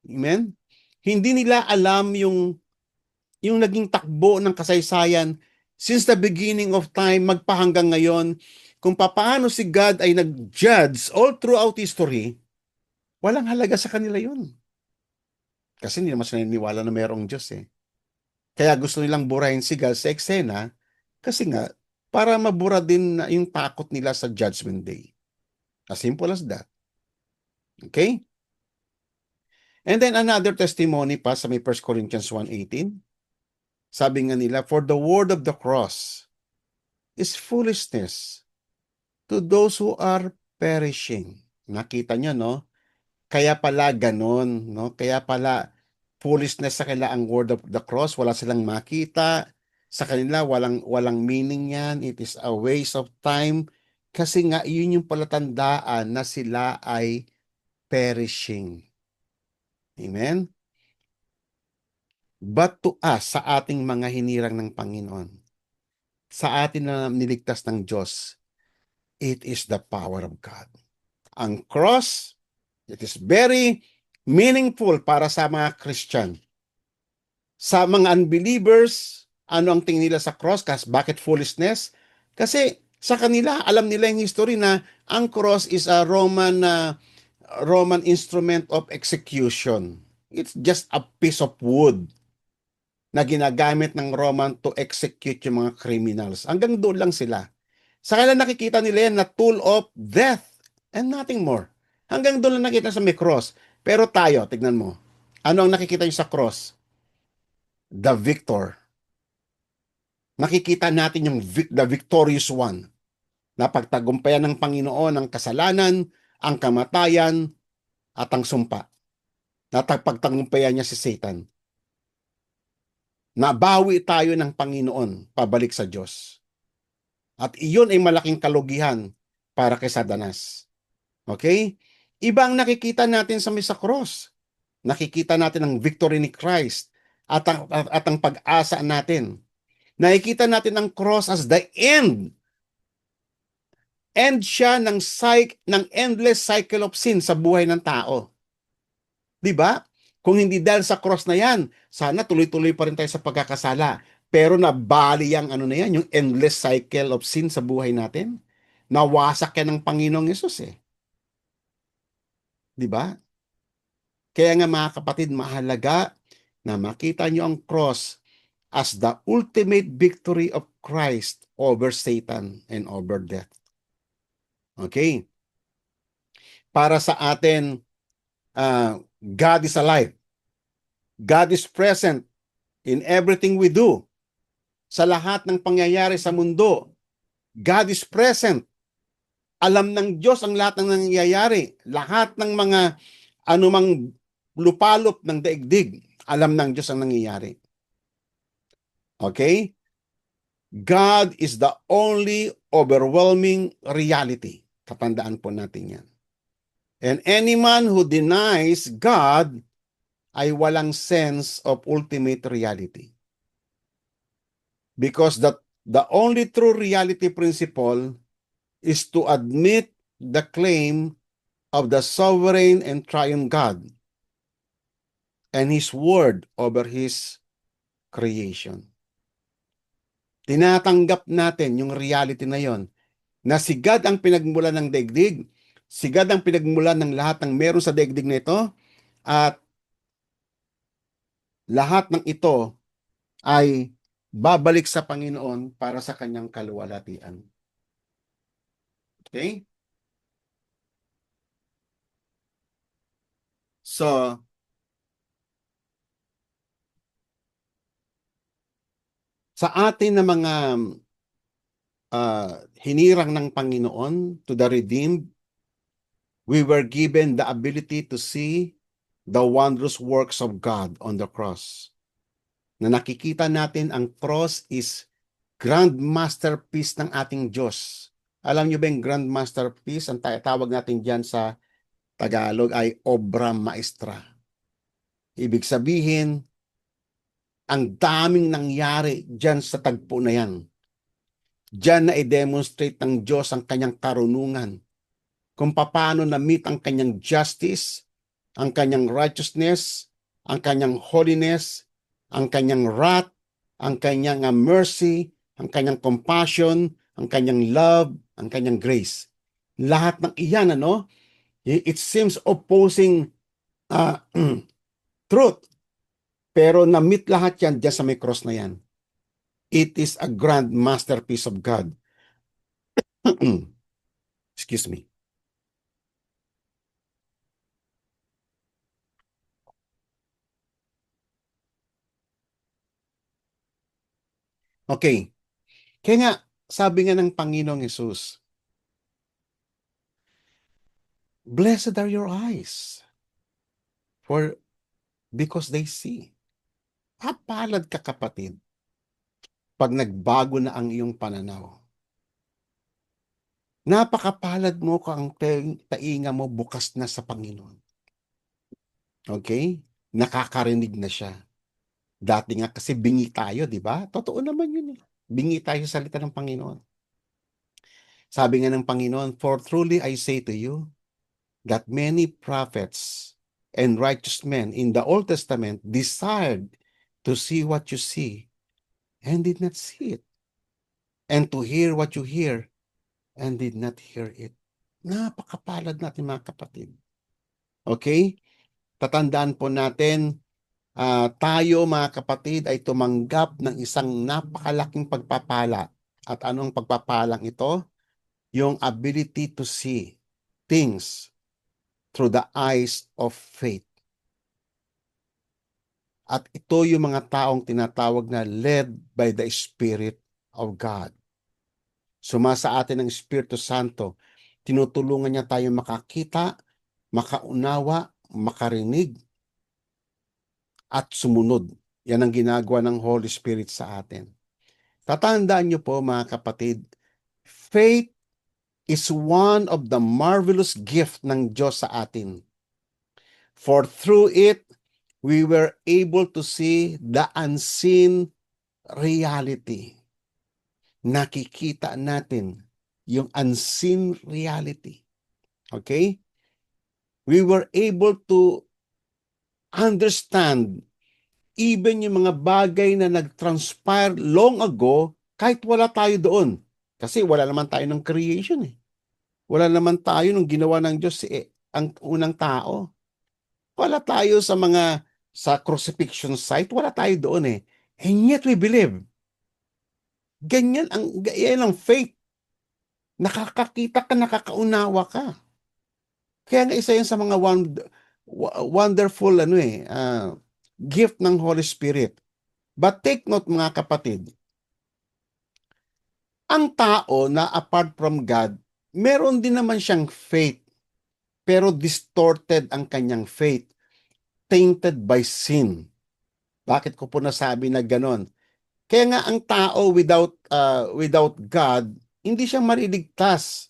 Amen? Hindi nila alam yung naging takbo ng kasaysayan since the beginning of time magpahanggang ngayon, kung paano si God ay nag-judge all throughout history, walang halaga sa kanila yun. Kasi hindi naman sila naniniwala na mayroong Diyos eh. Kaya gusto nilang burahin si God sa eksena kasi nga, para mabura din na yung takot nila sa Judgment Day. As simple as that. Okay? And then another testimony pa sa may 1 Corinthians 1:18. Sabi nga nila, for the word of the cross is foolishness to those who are perishing. Nakita nyo, no? Kaya pala ganon, no? Kaya pala foolishness sa kanila ang word of the cross. Wala silang makita. Sa kanila, walang meaning yan. It is a waste of time. Kasi nga, yun yung palatandaan na sila ay perishing. Amen? But to us, sa ating mga hinirang ng Panginoon, sa atin na niligtas ng Diyos, it is the power of God. Ang cross, it is very meaningful para sa mga Christian. Sa mga unbelievers, ano ang tingin nila sa cross? Bakit foolishness? Kasi sa kanila, alam nila yung history na ang cross is a Roman instrument of execution. It's just a piece of wood na ginagamit ng Roman to execute yung mga criminals. Hanggang doon lang sila. Sa kanila nakikita nila yan na tool of death and nothing more. Hanggang doon lang nakita sa may cross. Pero tayo, tignan mo. Ano ang nakikita nyo sa cross? The victor. Nakikita natin yung the victorious one. Napagtagumpayan ng Panginoon ang kasalanan, ang kamatayan, at ang sumpa. Napagtagumpayan niya si Satan. Nabawi tayo ng Panginoon pabalik sa Diyos. At iyon ay malaking kalugihan para kay Satanas. Okay? Iba ang nakikita natin sa cross. Nakikita natin ang victory ni Christ at ang pag-asa natin. Nakikita natin ang cross as the end. End siya ng endless cycle of sin sa buhay ng tao. 'Di ba? Kung hindi dahil sa cross na yan, sana tuloy-tuloy pa rin tayo sa pagkakasala. Pero nabali ang ano na yan, yung endless cycle of sin sa buhay natin. Nawasak yan ng Panginoong Yesus eh. 'Di ba? Kaya nga mga kapatid, mahalaga na makita nyo ang cross as the ultimate victory of Christ over Satan and over death. Okay? Para sa atin, God is alive. God is present in everything we do. Sa lahat ng pangyayari sa mundo, God is present. Alam ng Diyos ang lahat ng nangyayari. Lahat ng mga anumang lupalop ng daigdig, alam ng Diyos ang nangyayari. Okay? God is the only overwhelming reality. Tatandaan po natin yan. And any man who denies God ay walang sense of ultimate reality. Because the only true reality principle is to admit the claim of the sovereign and triune God and His word over His creation. Tinatanggap natin yung reality na yon, na si God ang pinagmulan ng daigdig, si God ang pinagmulan ng lahat ng meron sa daigdig na ito, at lahat ng ito ay babalik sa Panginoon para sa kanyang kaluwalhatian. Okay? So, sa atin na mga hinirang ng Panginoon, to the redeemed, we were given the ability to see the wondrous works of God on the cross. Na nakikita natin ang cross is grand masterpiece ng ating Diyos. Alam niyo ba yung grand masterpiece? Ang tawag natin dyan sa Tagalog ay obra maestra. Ibig sabihin, ang daming nangyari dyan sa tagpo na yan. Diyan na i-demonstrate ng Diyos ang kanyang karunungan, kung paano na-meet ang kanyang justice, ang kanyang righteousness, ang kanyang holiness, ang kanyang wrath, ang kanyang mercy, ang kanyang compassion, ang kanyang love, ang kanyang grace. Lahat ng iyan, it seems opposing truth. Pero na-meet lahat yan dyan sa may cross na yan. It is a grand masterpiece of God. Excuse me. Okay. Kaya nga, sabi nga ng Panginoong Yesus, blessed are your eyes, because they see. Palad ka kapatid, pag nagbago na ang iyong pananaw. Napakapalad mo kung ang tainga mo bukas na sa Panginoon. Okay? Nakakarinig na siya. Dati nga kasi bingi tayo, di ba? Totoo naman yun eh. Bingi tayo sa salita ng Panginoon. Sabi nga ng Panginoon, "For truly I say to you, that many prophets and righteous men in the Old Testament desired to see what you see and did not see it, and to hear what you hear and did not hear it." Napakapalad natin mga kapatid. Okay? Tatandaan po natin, tayo mga kapatid ay tumanggap ng isang napakalaking pagpapala. At anong pagpapalang ito? Yung ability to see things through the eyes of faith. At ito yung mga taong tinatawag na led by the Spirit of God. Sumasa atin ng Espiritu Santo, tinutulungan niya tayo makakita, makaunawa, makarinig, at sumunod. Yan ang ginagawa ng Holy Spirit sa atin. Tatandaan niyo po mga kapatid, faith is one of the marvelous gift ng Diyos sa atin. For through it, we were able to see the unseen reality. Nakikita natin yung unseen reality. Okay? We were able to understand even yung mga bagay na nag-transpire long ago kahit wala tayo doon. Kasi wala naman tayo ng creation eh. Wala naman tayo nung ginawa ng Diyos ang unang tao. Wala tayo sa crucifixion site, wala tayo doon eh. And yet we believe. Yan ang faith. Nakakakita ka, nakakaunawa ka. Kaya nga isa yan sa mga wonderful gift ng Holy Spirit. But take note mga kapatid, ang tao na apart from God, meron din naman siyang faith, pero distorted ang kanyang faith, tainted by sin. Bakit ko po nasabi na ganon? Kaya nga ang tao without God, hindi siya mariligtas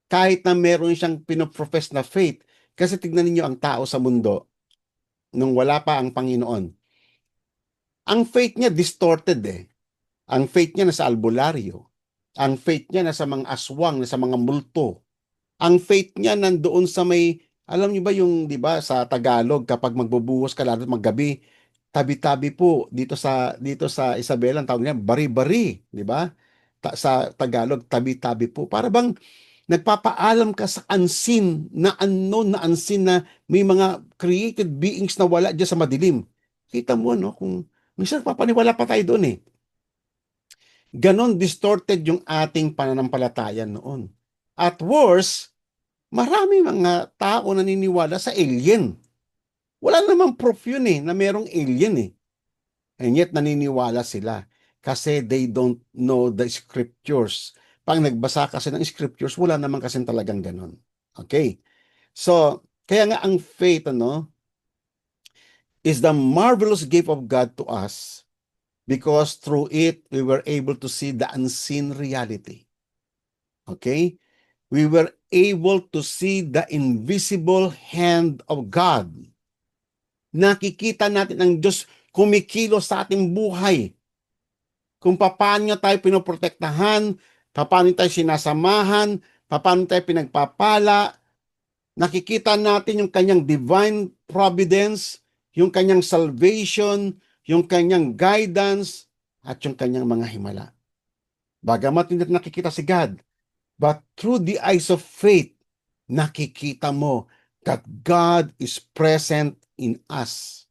kahit na meron siyang pinoprofess na faith. Kasi tignan niyo ang tao sa mundo nung wala pa ang Panginoon. Ang faith niya distorted eh. Ang faith niya nasa albularyo. Ang faith niya nasa mga aswang, nasa mga multo. Ang faith niya nandoon sa may, alam niyo ba yung, di ba, sa Tagalog, kapag magbubuhos ka lalo maggabi, tabi-tabi po dito sa Isabela, ang tawag niya bari-bari, di ba? Sa Tagalog, tabi-tabi po. Para bang nagpapaalam ka sa unseen, na unknown, na unseen, na may mga created beings na wala diyan sa madilim. Kita mo, no? Kung minsan papaniwala pa tayo doon eh. Ganon distorted yung ating pananampalataya noon. At worse, marami mga tao naniniwala sa alien. Wala namang proof yun eh, na merong alien eh. And yet naniniwala sila kasi they don't know the scriptures. Pag nagbasa kasi ng scriptures, wala naman kasi talagang ganon. Okay? So, kaya nga ang faith, is the marvelous gift of God to us because through it, we were able to see the unseen reality. Okay? We were able to see the invisible hand of God. Nakikita natin ang Diyos kumikilos sa ating buhay. Kung paano tayo pinoprotektahan, paano tayo sinasamahan, paano tayo pinagpapala, nakikita natin yung kanyang divine providence, yung kanyang salvation, yung kanyang guidance, at yung kanyang mga himala. Bagamat hindi nakikita si God, but through the eyes of faith, nakikita mo that God is present in us.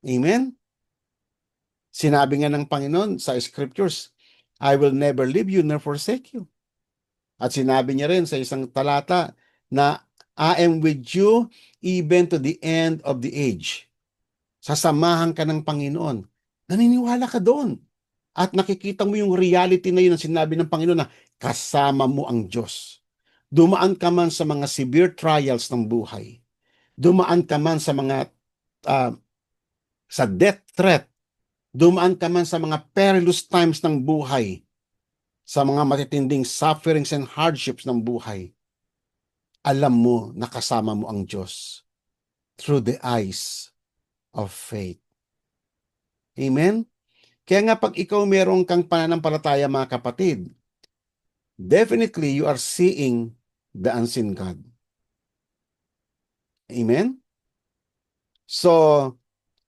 Amen? Sinabi nga ng Panginoon sa scriptures, I will never leave you nor forsake you. At sinabi niya rin sa isang talata na I am with you even to the end of the age. Sasamahan ka ng Panginoon. Naniniwala ka doon. At nakikita mo yung reality na yun ang sinabi ng Panginoon na kasama mo ang Diyos. Dumaan ka man sa mga severe trials ng buhay. Dumaan ka man sa death threat. Dumaan ka man sa mga perilous times ng buhay. sa mga matitinding sufferings and hardships ng buhay, alam mo na kasama mo ang Diyos through the eyes of faith. Amen? Kaya nga pag ikaw meron kang pananampalataya mga kapatid, definitely you are seeing the unseen God. Amen? So,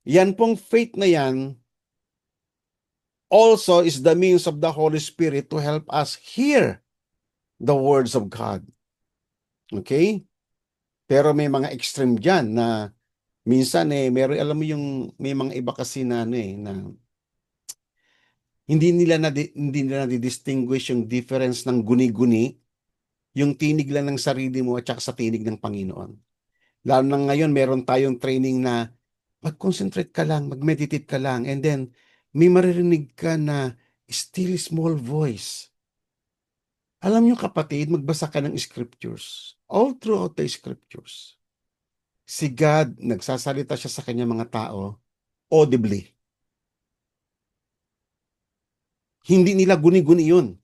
yan pong faith na yan also is the means of the Holy Spirit to help us hear the words of God. Okay? Pero may mga extreme dyan na minsan meron, alam mo yung may mga iba kasi na na hindi nila distinguish yung difference ng guni-guni, yung tinig lang ng sarili mo at saka sa tinig ng Panginoon. Lalo na ngayon meron tayong training na mag-concentrate ka lang, mag-meditate ka lang, and then may maririnig ka na still small voice. Alam niyo kapatid, magbasa ka ng scriptures. All throughout the scriptures, si God, nagsasalita siya sa kanyang mga tao audibly. Hindi nila guni-guni yun.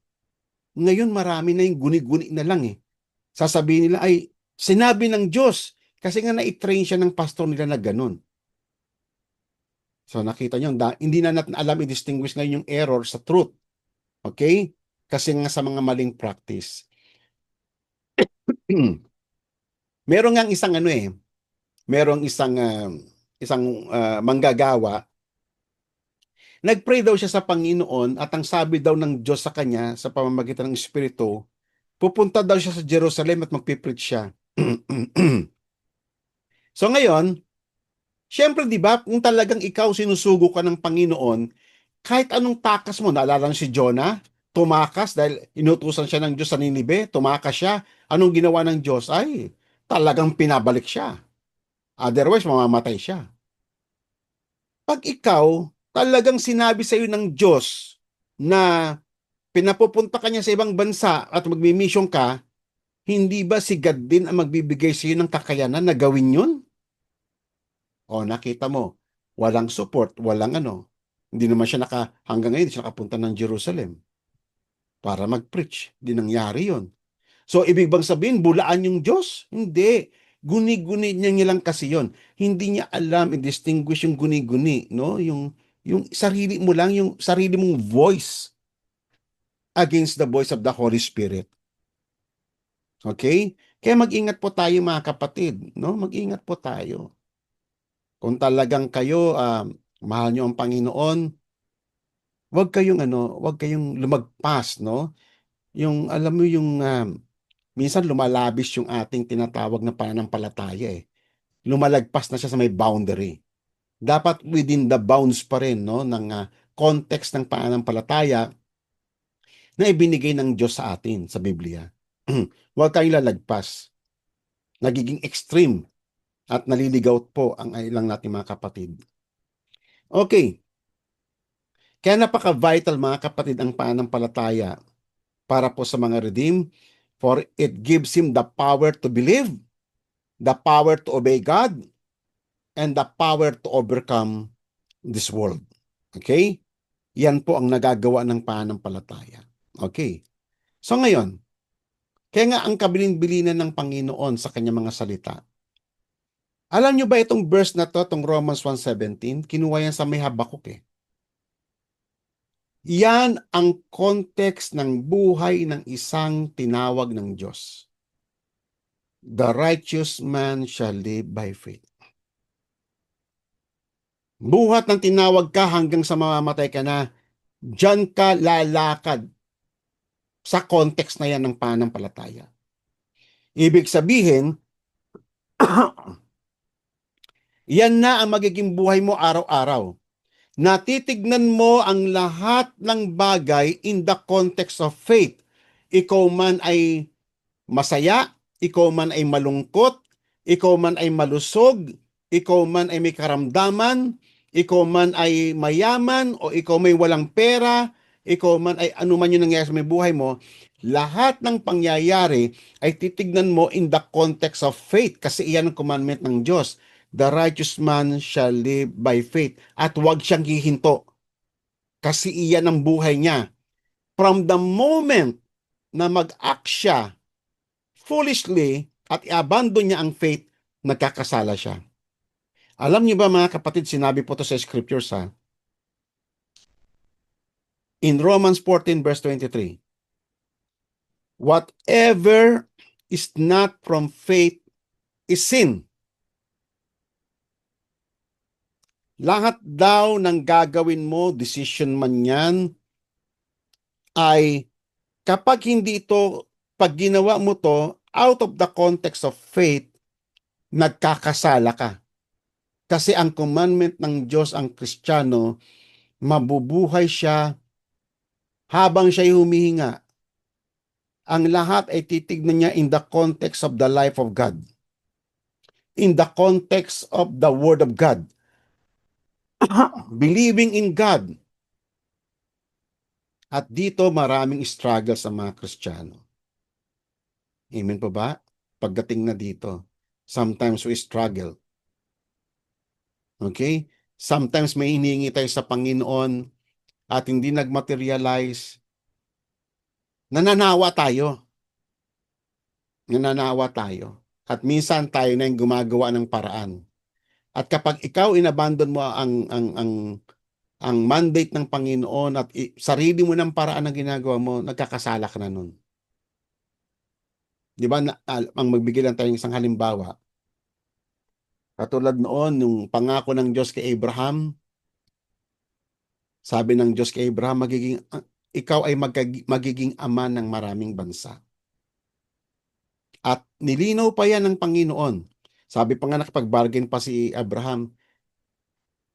Ngayon marami na yung guni-guni na lang eh. Sasabihin nila ay sinabi ng Diyos kasi nga na-train siya ng pastor nila na ganun. So nakita niyo, hindi na natin alam i-distinguish ngayon yung error sa truth. Okay? Kasi nga sa mga maling practice. Meron nga isang merong isang manggagawa. Nagpray daw siya sa Panginoon at ang sabi daw ng Diyos sa kanya sa pamamagitan ng Espiritu, pupunta daw siya sa Jerusalem at magpipreach siya. So ngayon, syempre di ba, kung talagang ikaw sinusugo ka ng Panginoon, kahit anong takas mo, naalala niyo si Jonah, tumakas dahil inutusan siya ng Diyos sa Ninive, tumakas siya. Anong ginawa ng Diyos? Ay, talagang pinabalik siya. Otherwise, mamamatay siya. Pag ikaw, talagang sinabi sa iyo ng Diyos na pinapupunta ka niya sa ibang bansa at magmi-mission ka, hindi ba si God din ang magbibigay sa iyo ng kakayanan na gawin yun? O nakita mo, walang support, walang Hindi naman siya hanggang ngayon, hindi siya nakapunta ng Jerusalem para mag-preach. Hindi nangyari yun. So, ibig bang sabihin, bulaan yung Diyos? Hindi. Guni-guni niya lang kasi yon. Hindi niya alam i-distinguish yung guni-guni, no? Yung sarili mo lang, yung sarili mong voice against the voice of the Holy Spirit. Okay? Kaya mag-ingat po tayo mga kapatid, no? Mag-ingat po tayo. Kung talagang kayo mahal niyo ang Panginoon, wag kayong lumagpas, no? Yung alam mo yung minsan lumalabis yung ating tinatawag na pananampalataya eh. Lumalagpas na siya sa may boundary. Dapat within the bounds pa rin no ng context ng pananampalataya na ibinigay ng Diyos sa atin sa Biblia. Huwag tayong lalagpas. Nagiging extreme at naliligaw po ang ilang nating mga kapatid. Okay. Kaya napaka-vital mga kapatid ang pananampalataya para po sa mga redeemed, for it gives him the power to believe, the power to obey God, and the power to overcome this world. Okay? Yan po ang nagagawa ng pananampalataya. Okay. So ngayon, kaya nga ang kabilin-bilinan ng Panginoon sa kanyang mga salita. Alam nyo ba itong verse na to, itong Romans 1:17, kinuha yan sa may Habakuk eh. Yan ang context ng buhay ng isang tinawag ng Diyos. The righteous man shall live by faith. Buhat ng tinawag ka hanggang sa mamamatay ka na, diyan ka lalakad sa context na yan ng pananampalataya. Ibig sabihin, yan na ang magiging buhay mo araw-araw. Natitignan mo ang lahat ng bagay in the context of faith. Ikaw man ay masaya, ikaw man ay malungkot, ikaw man ay malusog, ikaw man ay may karamdaman, ikaw man ay mayaman, o ikaw may walang pera, ikaw man ay anuman yung nangyayari sa may buhay mo, lahat ng pangyayari ay titignan mo in the context of faith kasi iyan ang commandment ng Diyos. The righteous man shall live by faith. At huwag siyang hihinto kasi iyan ang buhay niya. From the moment na mag-act siya foolishly at i-abandon niya ang faith, nagkakasala siya. Alam niyo ba mga kapatid, sinabi po to sa scriptures ha. In Romans 14 verse 23, whatever is not from faith is sin. Lahat daw ng gagawin mo, decision man yan, ay kapag hindi ito, pag ginawa mo to, out of the context of faith, nagkakasala ka. Kasi ang commandment ng Diyos ang Kristiyano, mabubuhay siya habang siya humihinga. Ang lahat ay titignan niya in the context of the life of God. In the context of the Word of God. Believing in God. At dito maraming struggle sa mga Kristiyano. Amen po ba? Pagdating na dito, sometimes we struggle. Okay? Sometimes may hinihingi tayo sa Panginoon at hindi nagmaterialize. Nananawa tayo. Nananawa tayo. At minsan tayo na yung gumagawa ng paraan. At kapag ikaw inabandon mo ang mandate ng Panginoon at sarili mo ng paraan na ginagawa mo, nagkakasala ka na nun. Di ba, ang magbigay lang tayong isang halimbawa. Katulad noon, nung pangako ng Diyos kay Abraham, sabi ng Diyos kay Abraham, ikaw ay magiging ama ng maraming bansa. At nilinaw pa yan ng Panginoon. Sabi pa nga nakipag-bargain pa si Abraham,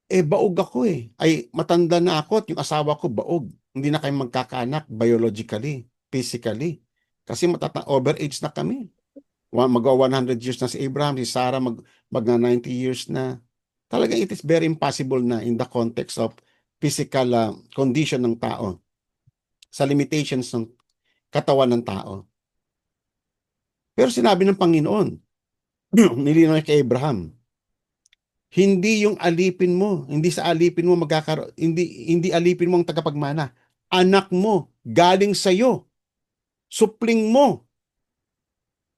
baog ako eh. Ay, matanda na ako at yung asawa ko baog. Hindi na kayo magkakaanak biologically, physically. Kasi overage na kami. Magwa 100 years na si Abraham, si Sarah magna 90 years na. Talagang it is very impossible na in the context of physical condition ng tao. Sa limitations ng katawan ng tao. Pero sinabi ng Panginoon, nilinaw kay Abraham, hindi yung alipin mo, hindi sa alipin mo magkakaroon, hindi alipin mo ang tagapagmana. Anak mo, galing sa iyo. Supling mo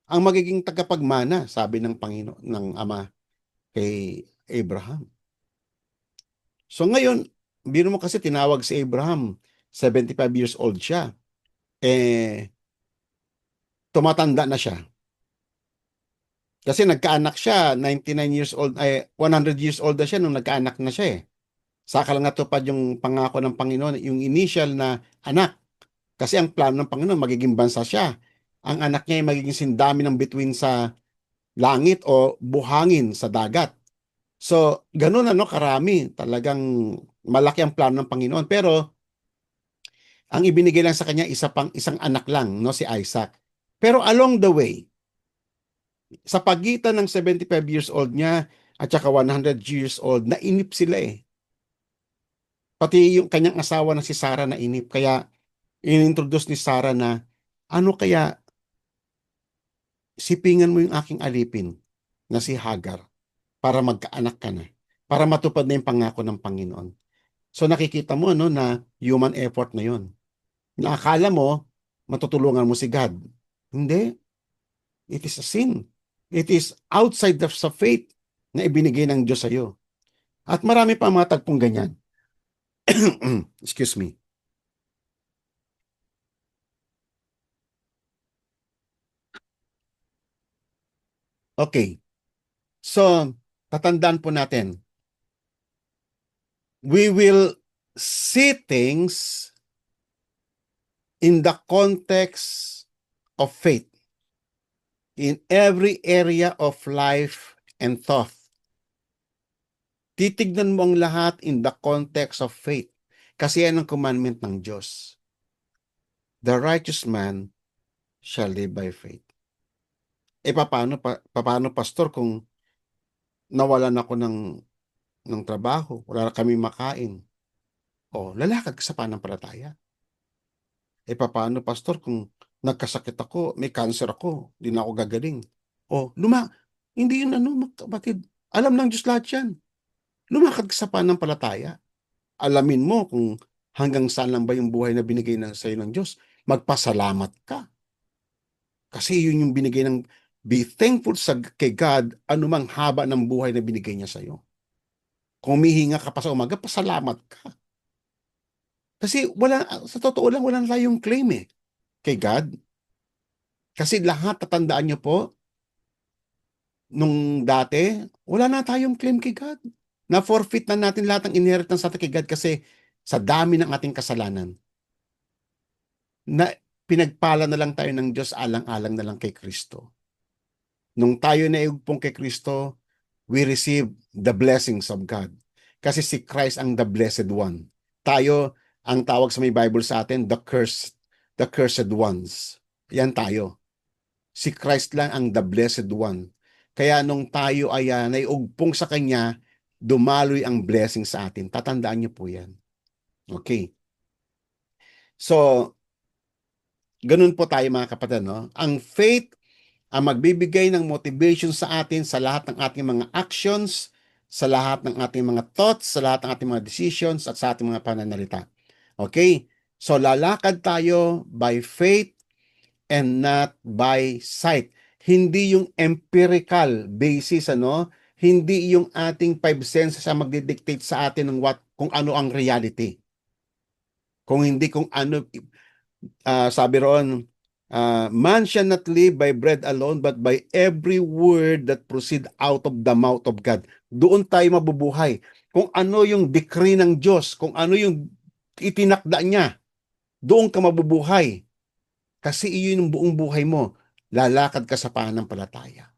ang magiging tagapagmana, sabi ng Panginoon, ng Ama kay Abraham. So ngayon, biro mo kasi tinawag si Abraham, 75 years old siya. Tumatanda na siya. Kasi nagkaanak siya, 99 years old, 100 years old na siya nung nagkaanak na siya eh. Saka lang natupad yung pangako ng Panginoon, yung initial na anak. Kasi ang plano ng Panginoon, magiging bansa siya. Ang anak niya ay magiging sindami ng bituin sa langit o buhangin sa dagat. So, ganun karami. Talagang malaki ang plano ng Panginoon. Pero, ang ibinigay lang sa kanya, isang anak lang, no, si Isaac. Pero along the way, sa pagitan ng 75 years old niya at saka 100 years old, nainip sila eh. Pati yung kanyang asawa na si Sarah nainip. Kaya, inintroduce ni Sarah na, ano kaya, sipingan mo yung aking alipin na si Hagar para magkaanak ka na. Para matupad na yung pangako ng Panginoon. So nakikita mo na human effort na yun. Naakala mo, matutulungan mo si God. Hindi. It is a sin. It is outside sa faith na ibinigay ng Diyos sa iyo. At marami pa mga tagpong ganyan. Excuse me. Okay. So, tatandaan po natin. We will see things in the context of faith. In every area of life and thought. Titignan mo ang lahat in the context of faith. Kasi yan ang commandment ng Diyos. The righteous man shall live by faith. Paano pastor kung nawalan ako ng trabaho, wala na kami makain? Lalakad ka sa pananampalataya. Paano pastor kung nagkasakit ako, may cancer ako, di na ako gagaling? Hindi yun kapatid. Alam ng Diyos lahat yan. Lumakad ka sa pananampalataya. Alamin mo kung Hanggang saan lang ba yung buhay na binigay na sa'yo ng Diyos? Magpasalamat ka. Kasi yun yung binigay ng be thankful kay God anumang haba ng buhay na binigay niya sa'yo. Kung humihinga ka pa sa umaga, pasalamat ka. Kasi sa totoo lang, wala tayong claim kay God. Kasi lahat, tatandaan niyo po, nung dati, wala na tayong claim kay God. Na-forfeit na natin lahat ng inheritance natin kay God kasi sa dami ng ating kasalanan. Na pinagpala na lang tayo ng Diyos alang-alang na lang kay Kristo. Nung tayo na iugpong kay Kristo, we receive the blessings of God. Kasi si Christ ang the blessed one. Tayo, ang tawag sa may Bible sa atin, the cursed ones. Yan tayo. Si Christ lang ang the blessed one. Kaya nung tayo ay naiugpong sa Kanya, dumaloy ang blessing sa atin. Tatandaan niyo po yan. Okay. So, ganun po tayo mga kapatid, no? Ang faith ang magbibigay ng motivation sa atin sa lahat ng ating mga actions, sa lahat ng ating mga thoughts, sa lahat ng ating mga decisions, at sa ating mga pananalita. Okay? So, lalakad tayo by faith and not by sight. Hindi yung empirical basis, ano? Hindi yung ating five senses ang magdidictate sa atin ng kung ano ang reality. Kung hindi kung ano, sabi roon, man shall not live by bread alone, but by every word that proceed out of the mouth of God. Doon tayo mabubuhay. Kung ano yung decree ng Diyos, kung ano yung itinakda niya, doon ka mabubuhay. Kasi iyon yung buong buhay mo. Lalakad ka sa pananampalataya.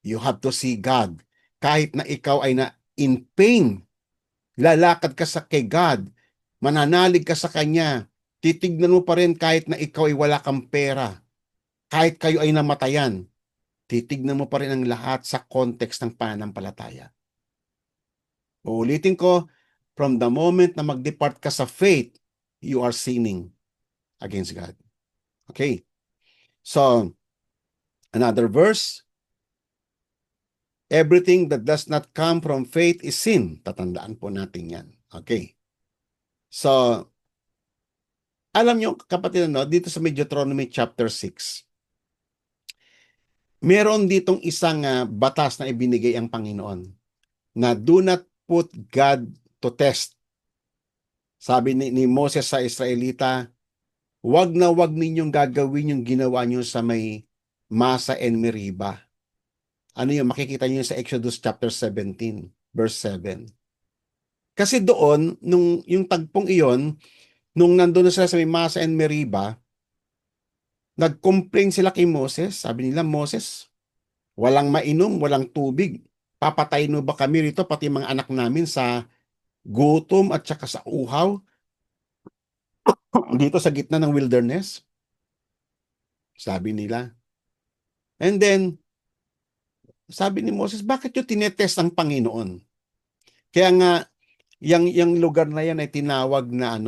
You have to see God. Kahit na ikaw ay na in pain, lalakad ka sa kay God. Mananalig ka sa Kanya. Titignan mo pa rin kahit na ikaw ay wala kang pera. Kahit kayo ay namatayan, titignan mo pa rin ang lahat sa context ng pananampalataya. Uulitin ko, from the moment na mag-depart ka sa faith, you are sinning against God. Okay. So, another verse, everything that does not come from faith is sin. Tatandaan po natin yan. Okay. So, alam nyo, kapatid, no, dito sa Deuteronomy chapter 6, meron ditong isang batas na ibinigay ang Panginoon na do not put God to test. Sabi ni Moses sa Israelita, wag na wag ninyong gagawin yung ginawa nyo sa may Masa and Meriba. Ano yung makikita nyo sa Exodus chapter 17, verse 7. Kasi doon, nung yung tagpong iyon, nung nandun na sila sa may Masa and Meriba, nag-complain sila kay Moses. Sabi nila, Moses, walang mainom, walang tubig. Papatayin mo ba kami rito, pati mga anak namin sa gutom at saka sa uhaw dito sa gitna ng wilderness? Sabi nila. And then, sabi ni Moses, bakit nyo tinetest ang Panginoon? Kaya nga, yung lugar na yan ay tinawag na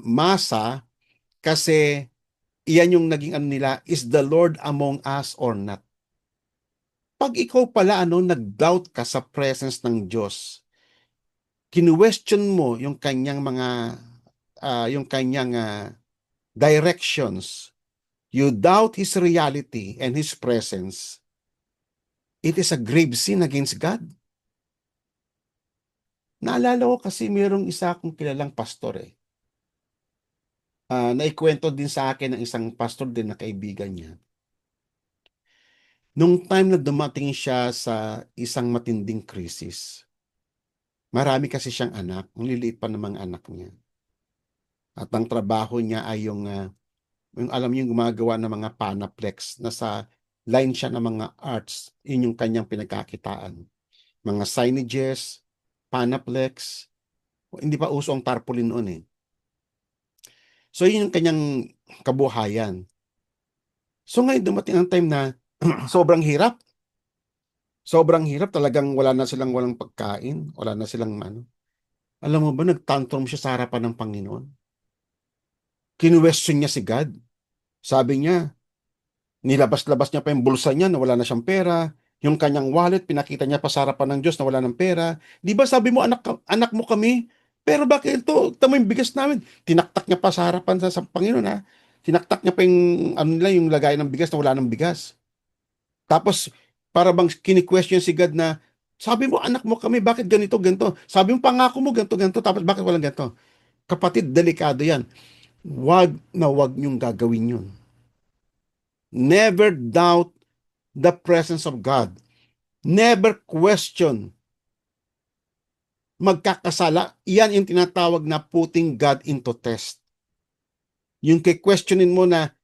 Masa, kasi iyan yung naging nila, is the Lord among us or not? Pag ikaw pala nag-doubt ka sa presence ng Diyos, kinu-question mo yung kanyang directions, you doubt His reality and His presence, it is a grave sin against God. Naalala ko kasi mayroong isa akong kilalang pastor naikwento din sa akin ng isang pastor din na kaibigan niya. Nung time na dumating siya sa isang matinding krisis, marami kasi siyang anak, ang liliit pa ng mga anak niya. At ang trabaho niya ay yung alam niyo yung gumagawa ng mga panaplex, nasa line siya ng mga arts, yun yung kanyang pinagkakitaan. Mga signages, panaplex, hindi pa uso ang tarpaulin noon So yun yung kanyang kabuhayan. So ngayon dumating ang time na sobrang hirap. Sobrang hirap talagang walang pagkain, wala na silang Alam mo ba, nagtantrum siya sa harapan ng Panginoon. Kinwestiyon niya si God. Sabi niya, nilabas-labas niya pa yung bulsa niya na wala na siyang pera. Yung kanyang wallet, pinakita niya pa sa harapan ng Diyos na wala ng pera. Di ba sabi mo, anak mo kami? Pero bakit ito? Tamo yung bigas namin. Tinaktak niya pa sa harapan sa Panginoon, ha. Tinaktak niya pa yung, ano nila, yung lagay ng bigas na wala ng bigas. Tapos, para bang kini-question si God na, sabi mo, anak mo kami, bakit ganito, ganito? Sabi mo, pangako mo, ganito, ganito, tapos bakit walang ganito? Kapatid, delikado yan. Wag niyong gagawin yun. Never doubt the presence of God. Never question. Magkakasala, yan yung tinatawag na putting God into test. Yung questionin mo na,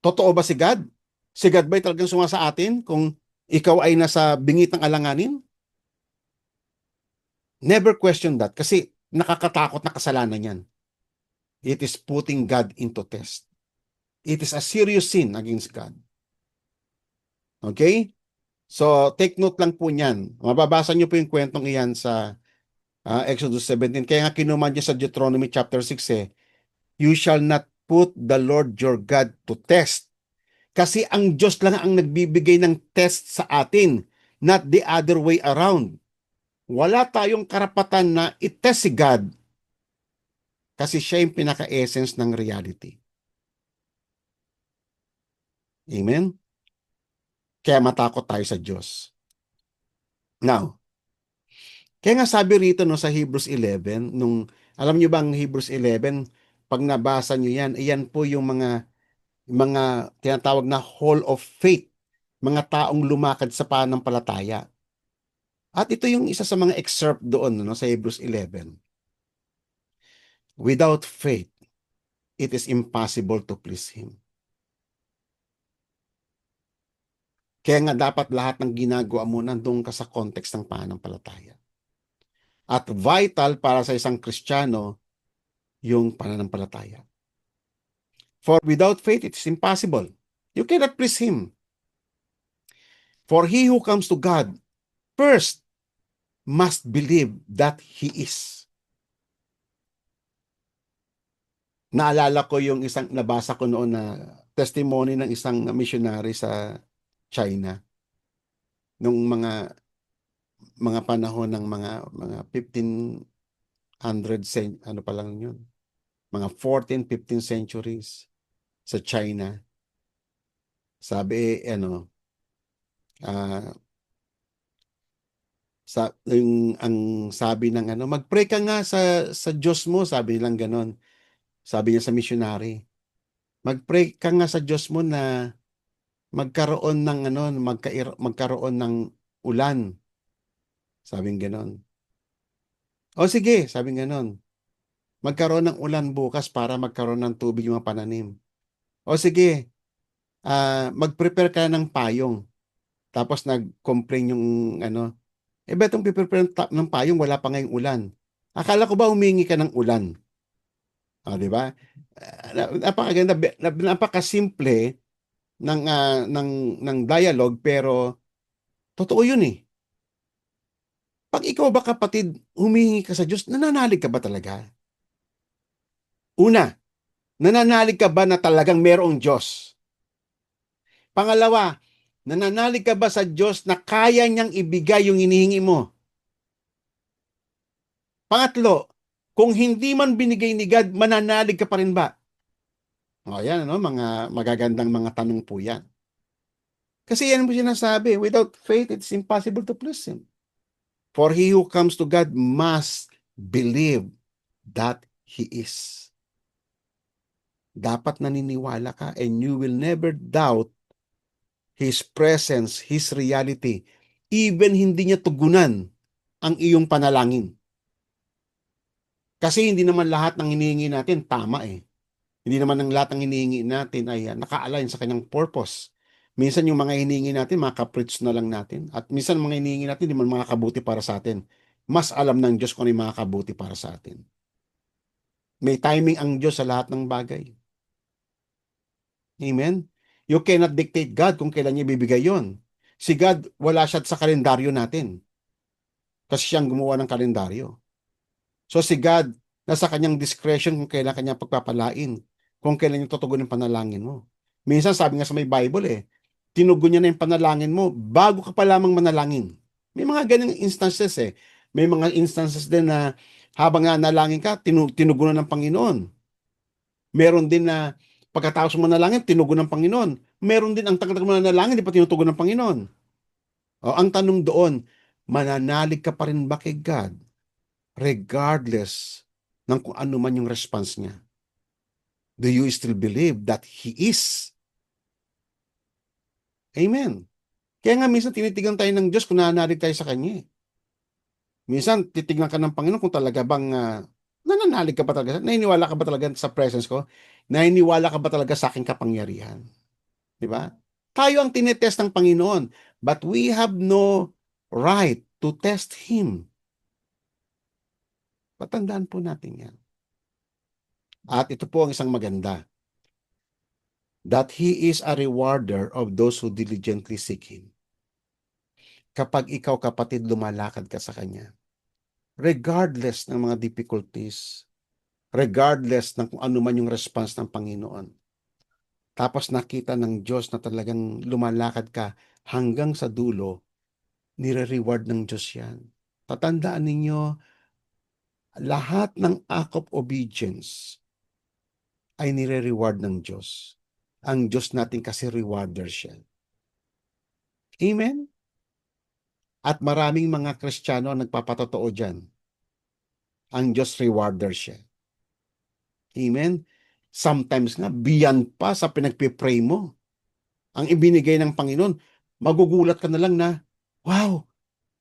totoo ba si God? Si God ba'y talagang suma sa atin kung ikaw ay nasa bingit ng alanganin? Never question that kasi nakakatakot na kasalanan yan. It is putting God into test. It is a serious sin against God. Okay? So, take note lang po niyan. Mababasa niyo po yung kwentong iyan sa Exodus 17. Kaya nga kinuman niya sa Deuteronomy chapter 6 you shall not put the Lord your God to test. Kasi ang Diyos lang ang nagbibigay ng test sa atin, not the other way around. Wala tayong karapatan na i-test si God kasi siya yung pinaka-essence ng reality. Amen? Kaya matakot tayo sa Diyos. Now, kaya nga sabi rito no, sa Hebrews 11, alam niyo bang Hebrews 11, pag nabasa niyo yan, iyan po yung mga tinatawag na hall of faith, mga taong lumakad sa pananampalataya. At ito yung isa sa mga excerpt doon no, sa Hebrews 11. Without faith, it is impossible to please Him. Kaya nga dapat lahat ng ginagawa mo nandun ka sa context ng pananampalataya. At vital para sa isang Kristiyano, yung pananampalataya. For without faith, it is impossible. You cannot please Him. For he who comes to God, first must believe that He is. Naalala ko yung isang nabasa ko noon na testimony ng isang missionary sa China nung mga panahon ng mga 1500 ano pa lang yun, mga 14, 15 centuries sa China. Sabi ah ang sabi ng mag-pray ka nga sa Diyos mo, sabi nilang ganon. Sabi niya sa missionary, mag-pray ka nga sa Diyos mo na magkaroon ng magkaroon ng ulan. Sabing ganon. O sige, sabing ganon. Magkaroon ng ulan bukas para magkaroon ng tubig yung mga pananim. O sige, mag-prepare ka ng payong. Tapos nag-complain yung betong prepare ng payong, wala pa ngayong ulan. Akala ko ba humingi ka ng ulan? O, di ba? Napakaganda, napakasimple ng dialogue pero totoo yun eh. Pag ikaw ba kapatid, humingi ka sa Diyos, nananalig ka ba talaga? Una, nananalig ka ba na talagang merong Diyos? Pangalawa, nananalig ka ba sa Diyos na kaya niyang ibigay yung hinihingi mo? Pangatlo, kung hindi man binigay ni God, mananalig ka pa rin ba? O yan, mga magagandang mga tanong po yan. Kasi yan po sinasabi, without faith, it's impossible to please Him. For he who comes to God must believe that He is. Dapat naniniwala ka and you will never doubt His presence, His reality. Even hindi niya tugunan ang iyong panalangin. Kasi hindi naman lahat ng hinihingi natin tama eh. Hindi naman ng lahat ng hinihingi natin ay naka-align sa kanyang purpose. Minsan yung mga hinihingi natin, mga caprice na lang natin. At minsan mga hinihingi natin, hindi man mga kabuti para sa atin. Mas alam ng Diyos kung ano yung mga kabuti para sa atin. May timing ang Diyos sa lahat ng bagay. Amen? You cannot dictate God kung kailan niya bibigay yon. Si God, wala siya sa kalendaryo natin. Kasi siyang gumawa ng kalendaryo. So si God, nasa kanyang discretion kung kailan kanya pagpapalain, kung kailan niya tutugon yung panalangin mo. Minsan sabi nga sa may Bible tinugon niya na yung panalangin mo bago ka pa lamang manalangin. May mga ganung instances May mga instances din na Habang nanalangin ka, tinugunan ng Panginoon. Meron din na pagkatapos mo manalangin, tinugon ng Panginoon. Meron din ang tagal mo nanalangin, di pa tinutugon ng Panginoon. O, ang tanong doon, mananalig ka pa rin ba kay God regardless ng kung ano man yung response niya? Do you still believe that He is? Amen. Kaya nga minsan tinitigan tayo ng Diyos kung nananalig tayo sa Kanya. Minsan titignan ka ng Panginoon kung talaga bang nananalig ka ba talaga? Naniniwala ka ba talaga sa presence ko? Naniniwala ka ba talaga sa aking kapangyarihan? Di ba? Tayo ang tinetest ng Panginoon, but we have no right to test Him. Patandaan po natin yan. At ito po ang isang maganda, that He is a rewarder of those who diligently seek Him. Kapag ikaw, kapatid, lumalakad ka sa Kanya, regardless ng mga difficulties, regardless ng kung ano man yung response ng Panginoon, tapos nakita ng Diyos na talagang lumalakad ka hanggang sa dulo, nire-reward ng Diyos yan. Tatandaan ninyo, lahat ng act of obedience ay nire-reward ng Diyos. Ang Diyos natin kasi rewarder siya. Amen? At maraming mga Kristiyano ang nagpapatotoo dyan. Ang Diyos rewarder siya. Amen? Sometimes nga, beyond pa sa pinagpipray mo. Ang ibinigay ng Panginoon, magugulat ka na lang na, wow,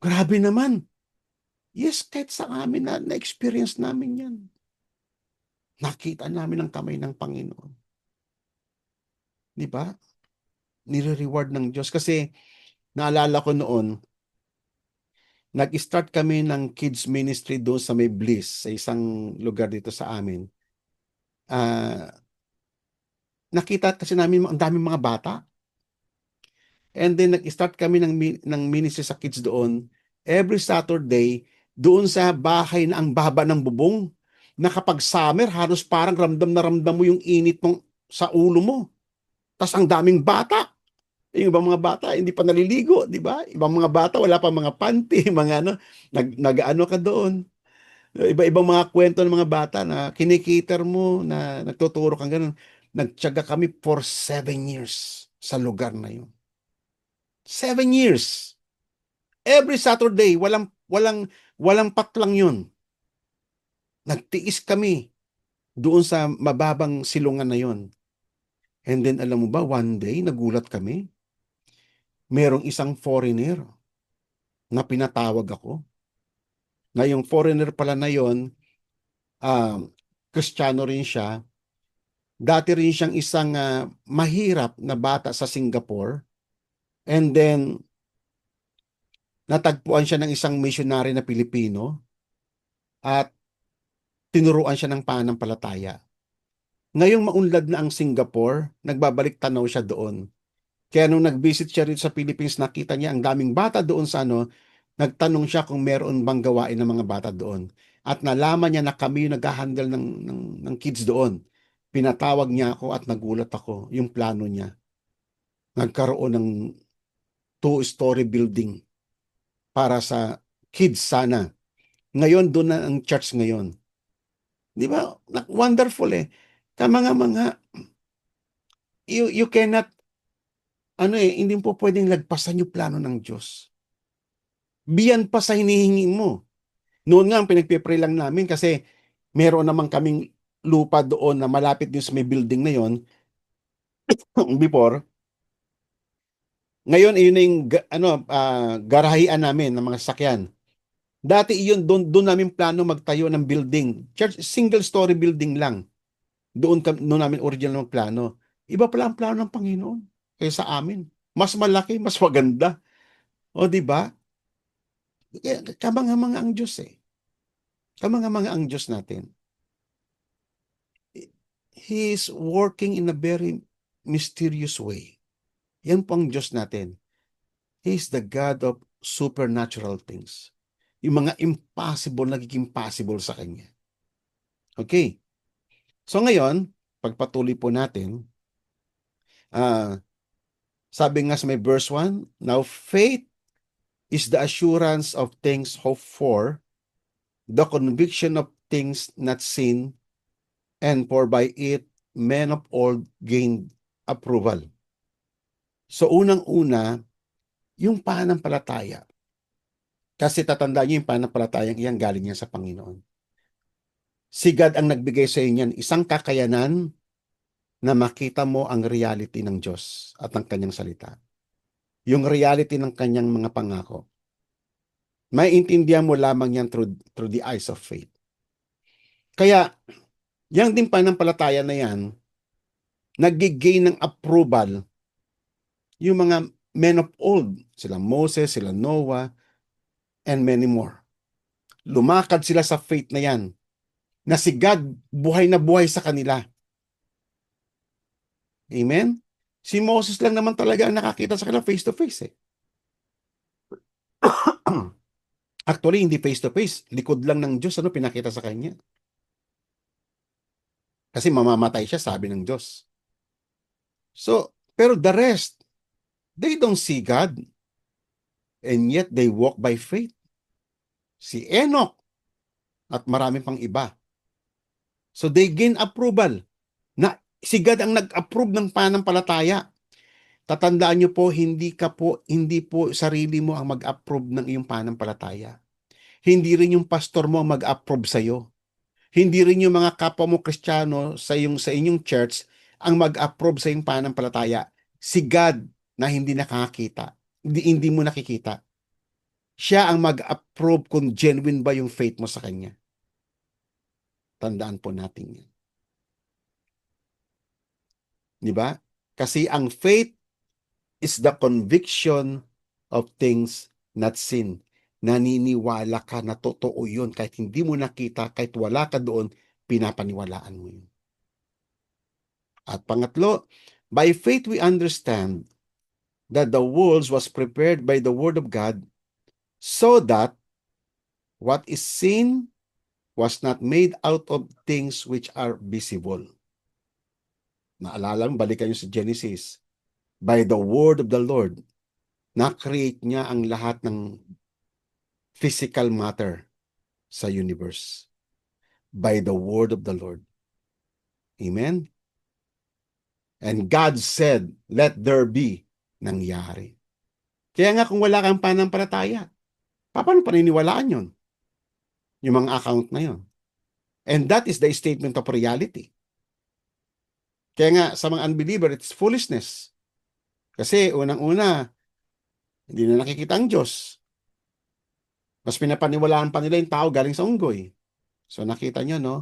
grabe naman. Yes, kahit sa amin na-experience namin yan. Nakita namin ang kamay ng Panginoon. Di ba? Nire-reward ng Diyos. Kasi naalala ko noon, nag-start kami ng kids ministry doon sa may Bliss, sa isang lugar dito sa amin. Nakita kasi namin ang daming mga bata. And then nag-start kami ng ministry sa kids doon. Every Saturday, doon sa bahay na ang baba ng bubong, na kapag summer, halos parang ramdam na ramdam mo yung init sa ulo mo. Tas ang daming bata. Yung ibang mga bata, hindi pa naliligo, di ba? Ibang mga bata, wala pa mga panty, mga ano, nag-ano ka doon. Iba-ibang mga kwento ng mga bata na kinikiter mo, na nagtuturo kang ganun. Nagtiyaga kami for 7 years sa lugar na yun. 7 years. Every Saturday, walang patlang yun. Nagtiis kami doon sa mababang silungan na yun. And then, alam mo ba, one day, nagulat kami. Merong isang foreigner na pinatawag ako. Na yung foreigner pala na yun, Kristiyano rin siya. Dati rin siyang isang mahirap na bata sa Singapore. And then, natagpuan siya ng isang missionary na Pilipino at tinuruan siya ng pananampalataya. Ngayong maunlad na ang Singapore, nagbabalik tanaw siya doon. Kaya nung nag-visit siya rito sa Philippines, nakita niya ang daming bata doon sa nagtanong siya kung meron bang gawain ng mga bata doon. At nalaman niya na kami yung nag-handle ng kids doon. Pinatawag niya ako at nagulat ako yung plano niya. Nagkaroon ng 2-story building para sa kids sana. Ngayon, doon na ang church ngayon. Di ba? Wonderful eh. Mga, you cannot, hindi po pwedeng lagpasan yung plano ng Diyos. Beyond pa sa hinihingi mo. Noon nga, ang pinagpipray lang namin kasi meron naman kaming lupa doon na malapit din sa may building na yon before. Ngayon, iyon na yung garahian namin ng mga sasakyan. Dati iyon, doon namin plano magtayo ng building. Church, single story building lang. Doon namin original ng plano. Iba pala ang plano ng Panginoon kaysa sa amin. Mas malaki, mas maganda. O, di ba? Kamanga-manga ang Diyos eh. Kamanga-manga ang Diyos natin. He is working in a very mysterious way. Yan po ang Diyos natin. He is the God of supernatural things. Yung mga impossible, nagiging possible sa Kanya. Okay. So ngayon, pagpatuloy po natin, sabi nga sa may verse 1, now faith is the assurance of things hoped for, the conviction of things not seen, and for by it men of old gained approval. So unang-una, yung pananampalataya. Kasi tatandaan niyo yung pananampalatayang iyan galing yan sa Panginoon. Si God ang nagbigay sa inyo yan, isang kakayanan na makita mo ang reality ng Diyos at ng kanyang salita. Yung reality ng kanyang mga pangako. Maiintindihan mo lamang yan through the eyes of faith. Kaya, yang din pananampalataya na yan, nag-gain ng approval yung mga men of old, sila Moses, sila Noah, and many more. Lumakad sila sa faith na yan, na si God buhay na buhay sa kanila. Amen? Si Moses lang naman talaga ang nakakita sa kanila face to face eh. Actually, hindi face to face. Likod lang ng Diyos, pinakita sa kanya. Kasi mamamatay siya, sabi ng Diyos. So, pero the rest, they don't see God. And yet, they walk by faith. Si Enoch at marami pang iba. So, they gain approval. Na si God ang nag-approve ng pananampalataya. Tatandaan niyo po, hindi po sarili mo ang mag-approve ng iyong pananampalataya. Hindi rin yung pastor mo ang mag-approve sa iyo. Hindi rin yung mga kapwa mo Kristiyano sa inyong church ang mag-approve sa iyong pananampalataya. Si God na hindi nakakita, hindi mo nakikita. Siya ang mag-approve kung genuine ba yung faith mo sa Kanya. Tandaan po natin yan. Di ba? Kasi ang faith is the conviction of things not seen. Naniniwala ka na totoo yun. Kahit hindi mo nakita, kahit wala ka doon, pinapaniwalaan mo yun. At pangatlo, by faith we understand that the world was prepared by the Word of God so that what is seen was not made out of things which are visible. Naalala mo, balikan nyo sa Genesis. By the Word of the Lord, na-create niya ang lahat ng physical matter sa universe. By the Word of the Lord. Amen? And God said, let there be, nangyari. Kaya nga kung wala kang pananampalataya, paano paniniwalaan yun? Yung mga account na yun. And that is the statement of reality. Kaya nga sa mga unbeliever, it's foolishness. Kasi unang-una, hindi na nakikita ang Diyos. Mas pinapaniwalaan pa nila yung tao galing sa unggoy. So nakita nyo, no?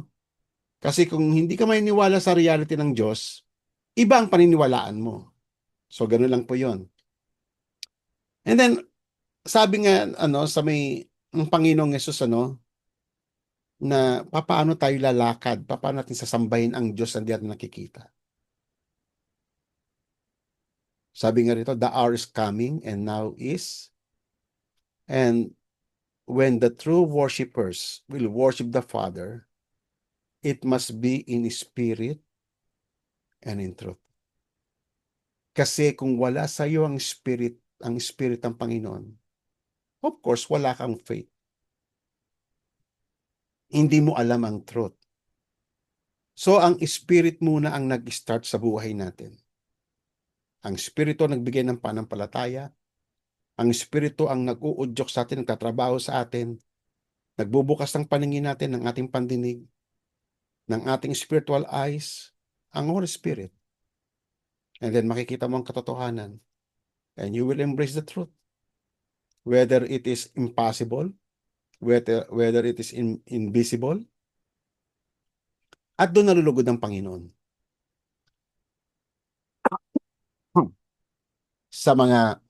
Kasi kung hindi ka maniniwala sa reality ng Diyos, iba ang paniniwalaan mo. So gano'n lang po yon. And then, sabi nga, sa ang Panginoong Yesus, na paano tayo lalakad, paano natin sasambahin ang Diyos na di natin nakikita. Sabi nga rito, the hour is coming and now is, and when the true worshipers will worship the Father, it must be in spirit and in truth. Kasi kung wala sa iyo ang spirit ng Panginoon, of course, wala kang faith. Hindi mo alam ang truth. So, ang spirit muna ang nag-start sa buhay natin. Ang spirito nagbigay ng pananampalataya. Ang spirito ang nag-uudyok sa atin, nagtatrabaho sa atin, nagbubukas ng paningin natin, ng ating pandinig, ng ating spiritual eyes, ang Holy Spirit. And then makikita mo ang katotohanan. And you will embrace the truth. Whether it is impossible, whether it is invisible, at doon nalulugod ang Panginoon. Sa mga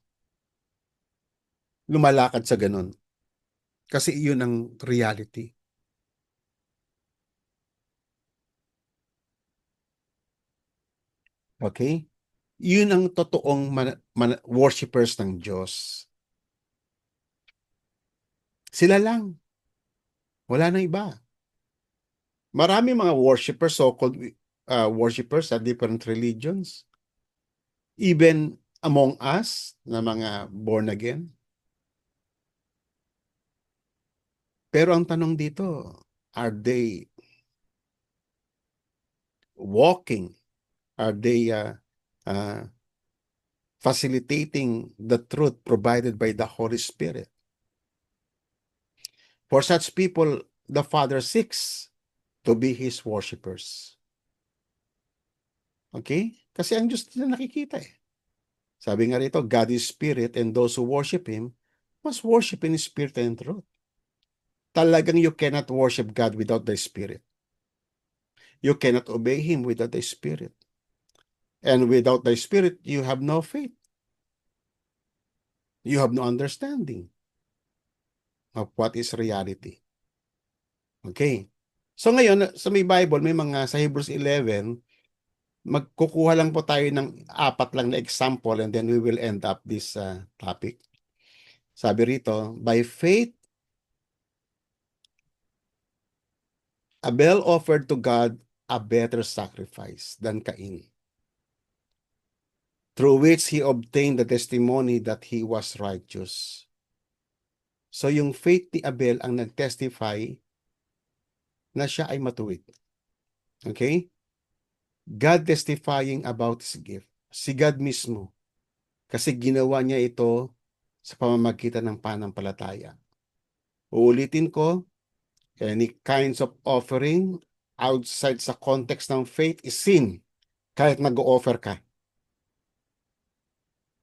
lumalakad sa ganun. Kasi iyon ang reality. Okay? Yun ang totoong worshipers ng Diyos. Sila lang. Wala na iba. Marami mga worshipers, so-called worshipers sa different religions. Even among us, na mga born again. Pero ang tanong dito, are they walking? Are they facilitating the truth provided by the Holy Spirit? For such people, the Father seeks to be His worshipers. Okay? Kasi ang Diyos nila nakikita eh. Sabi nga rito, God is Spirit and those who worship Him must worship in Spirit and truth. Talagang you cannot worship God without the Spirit. You cannot obey Him without the Spirit. And without the Spirit, you have no faith. You have no understanding of what is reality. Okay? So ngayon, sa may Bible, may mga sa Hebrews 11, magkukuha lang po tayo ng 4 lang na example and then we will end up this topic. Sabi rito, by faith, Abel offered to God a better sacrifice than Cain, through which he obtained the testimony that he was righteous. So yung faith ni Abel ang nag-testify na siya ay matuwid. Okay? God testifying about His gift. Si God mismo. Kasi ginawa niya ito sa pamamagitan ng pananampalataya. Uulitin ko, any kinds of offering outside sa context ng faith is sin. Kahit nag-o-offer ka.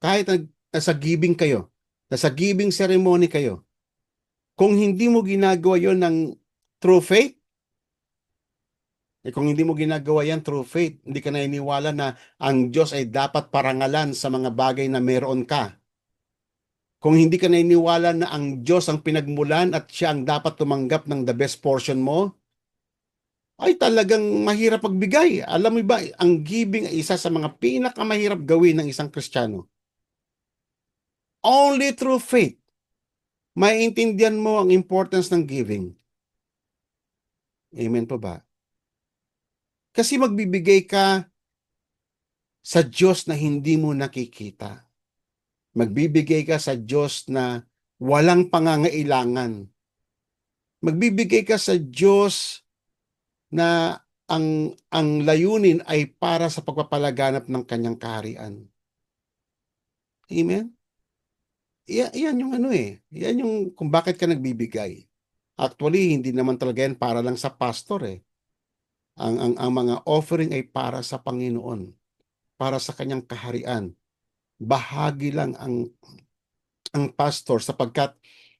Kahit nasa giving kayo, nasa giving ceremony kayo, kung hindi mo ginagawa yon ng true faith, kung hindi mo ginagawa yan through faith, hindi ka naniniwala na ang Diyos ay dapat parangalan sa mga bagay na meron ka. Kung hindi ka naniniwala na ang Diyos ang pinagmulan at siya ang dapat tumanggap ng the best portion mo, ay talagang mahirap pagbigay. Alam mo ba, ang giving ay isa sa mga pinakamahirap gawin ng isang Kristiyano. Only through faith, maiintindihan mo ang importance ng giving. Amen po ba? Kasi magbibigay ka sa Diyos na hindi mo nakikita. Magbibigay ka sa Diyos na walang pangangailangan. Magbibigay ka sa Diyos na ang layunin ay para sa pagpapalaganap ng kanyang kaharian. Amen? Yan yung ano eh. Yan yung kung bakit ka nagbibigay. Actually, hindi naman talaga yan para lang sa pastor eh. Ang mga offering ay para sa Panginoon. Para sa kanyang kaharian. Bahagi lang ang pastor sapagkat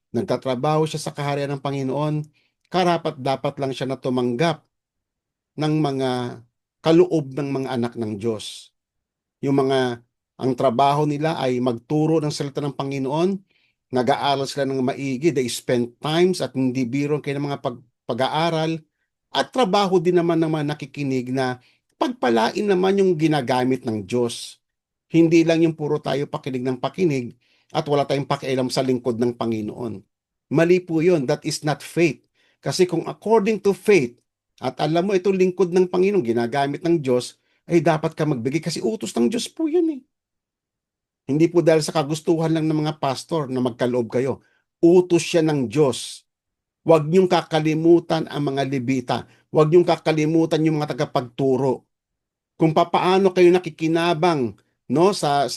nagtatrabaho siya sa kaharian ng Panginoon, karapat-dapat lang siya na tumanggap ng mga kaloob ng mga anak ng Diyos. Ang trabaho nila ay magturo ng salita ng Panginoon, nag-aaral sila ng maigi, they spend times at hindi biro kayo ng mga pag-aaral, at trabaho din naman ng mga nakikinig na pagpalain naman yung ginagamit ng Diyos. Hindi lang yung puro tayo pakinig ng pakinig at wala tayong pakialam sa lingkod ng Panginoon. Mali po yun. That is not faith. Kasi kung according to faith, at alam mo itong lingkod ng Panginoon, ginagamit ng Diyos, ay dapat ka magbigay kasi utos ng Diyos po yun eh. Hindi po dahil sa kagustuhan lang ng mga pastor na magkaloob kayo. Utos siya ng Diyos. Huwag niyong kakalimutan ang mga Levita. Huwag niyong kakalimutan yung mga tagapagturo. Kung papaano kayo nakikinabang no sa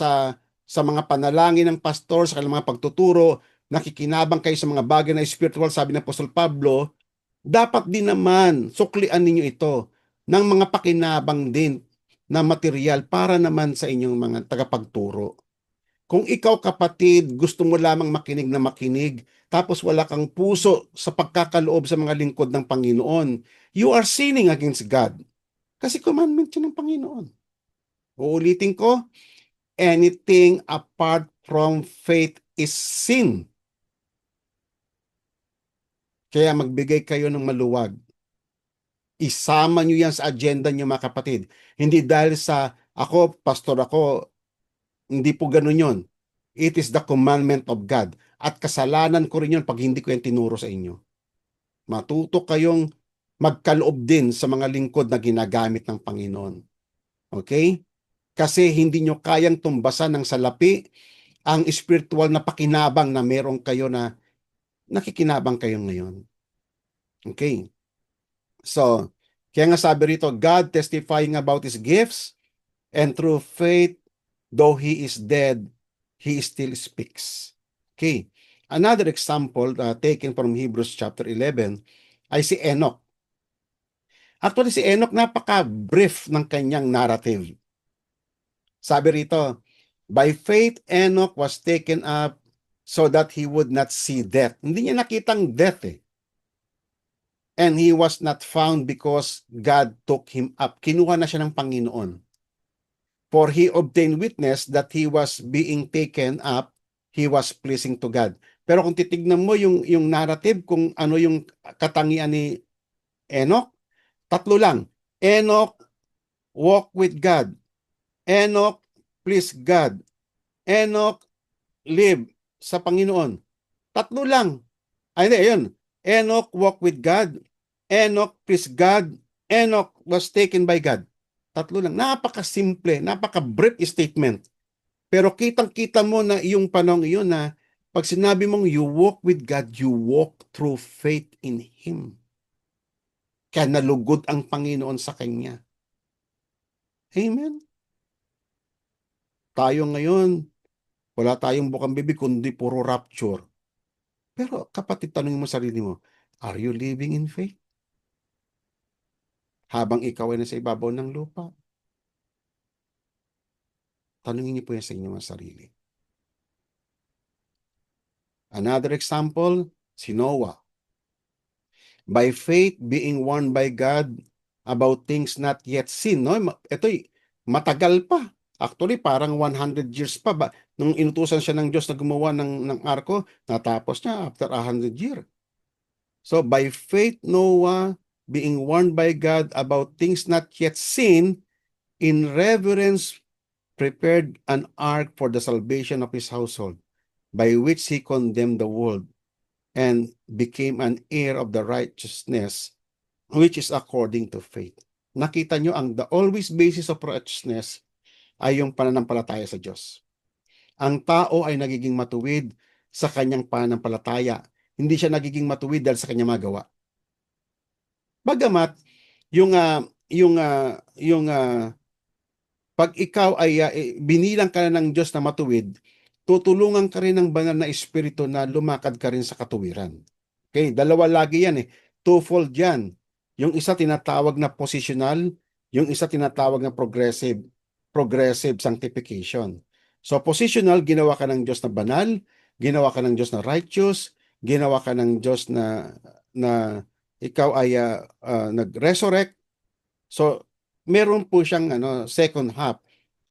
mga panalangin ng pastor, sa kanilang mga pagtuturo, nakikinabang kayo sa mga bagay na spiritual, sabi ng Apostol Pablo, dapat din naman suklian ninyo ito ng mga pakinabang din na material para naman sa inyong mga tagapagturo. Kung ikaw kapatid, gusto mo lamang makinig na makinig, tapos wala kang puso sa pagkakaloob sa mga lingkod ng Panginoon, you are sinning against God. Kasi commandment yun ng Panginoon. Uulitin ko, anything apart from faith is sin. Kaya magbigay kayo ng maluwag. Isama nyo yan sa agenda nyo mga kapatid. Hindi dahil sa ako, pastor ako, hindi po ganun yun. It is the commandment of God. At kasalanan ko rin yun pag hindi ko yan tinuro sa inyo. Matuto kayong magkaloob din sa mga lingkod na ginagamit ng Panginoon. Okay? Kasi hindi nyo kayang tumbasan ng salapi ang spiritual na pakinabang na meron kayo na nakikinabang kayo ngayon. Okay. So, kaya nga sabi rito, God testifying about His gifts, and through faith, though He is dead, He still speaks. Okay. Another example taken from Hebrews chapter 11 ay si Enoch. Actually, si Enoch napaka-brief ng kanyang narrative. Sabi rito, by faith, Enoch was taken up so that he would not see death. Hindi niya nakitang death eh. And he was not found because God took him up. Kinuha na siya ng Panginoon. For he obtained witness that he was being taken up, he was pleasing to God. Pero kung titignan mo yung narrative, kung ano yung katangian ni Enoch, tatlo lang. Enoch walk with God. Enoch please God. Enoch live sa Panginoon. Tatlo lang. Ay, hindi, yun. Enoch walk with God. Enoch please God. Enoch was taken by God. Tatlo lang. Napaka-simple, napaka-brief statement. Pero kitang-kita mo na yung panahon iyon na pag sinabi mong you walk with God, you walk through faith in Him. Kaya nalugod ang Panginoon sa Kanya. Amen? Tayo ngayon, wala tayong bukang bibig kundi puro rapture. Pero kapatid, tanongin mo sarili mo, are you living in faith? Habang ikaw ay nasa ibabaw ng lupa. Tanongin niyo po yan sa inyong sarili. Another example, si Noah. By faith, being warned by God about things not yet seen. No? Ito'y matagal pa. Actually, parang 100 years pa ba? Nung inutusan siya ng Diyos na gumawa ng arko, natapos niya after 100 years. So, by faith, Noah, being warned by God about things not yet seen, in reverence, prepared an ark for the salvation of his household, by which he condemned the world and became an heir of the righteousness which is according to faith. Nakita nyo, the always basis of righteousness ay yung pananampalataya sa Diyos. Ang tao ay nagiging matuwid sa kanyang pananampalataya. Hindi siya nagiging matuwid dahil sa kanyang magawa. Bagamat pag ikaw ay binilang ka na ng Diyos na matuwid, tutulungan ka rin ng banal na espiritu na lumakad ka rin sa katuwiran. Okay, dalawa lagi yan eh. Twofold yan. Yung isa tinatawag na positional, yung isa tinatawag na progressive sanctification. So positional, ginawa ka ng Diyos na banal, ginawa ka ng Diyos na righteous, ginawa ka ng Diyos na ikaw ay nag-resurrect. So meron po siyang second half.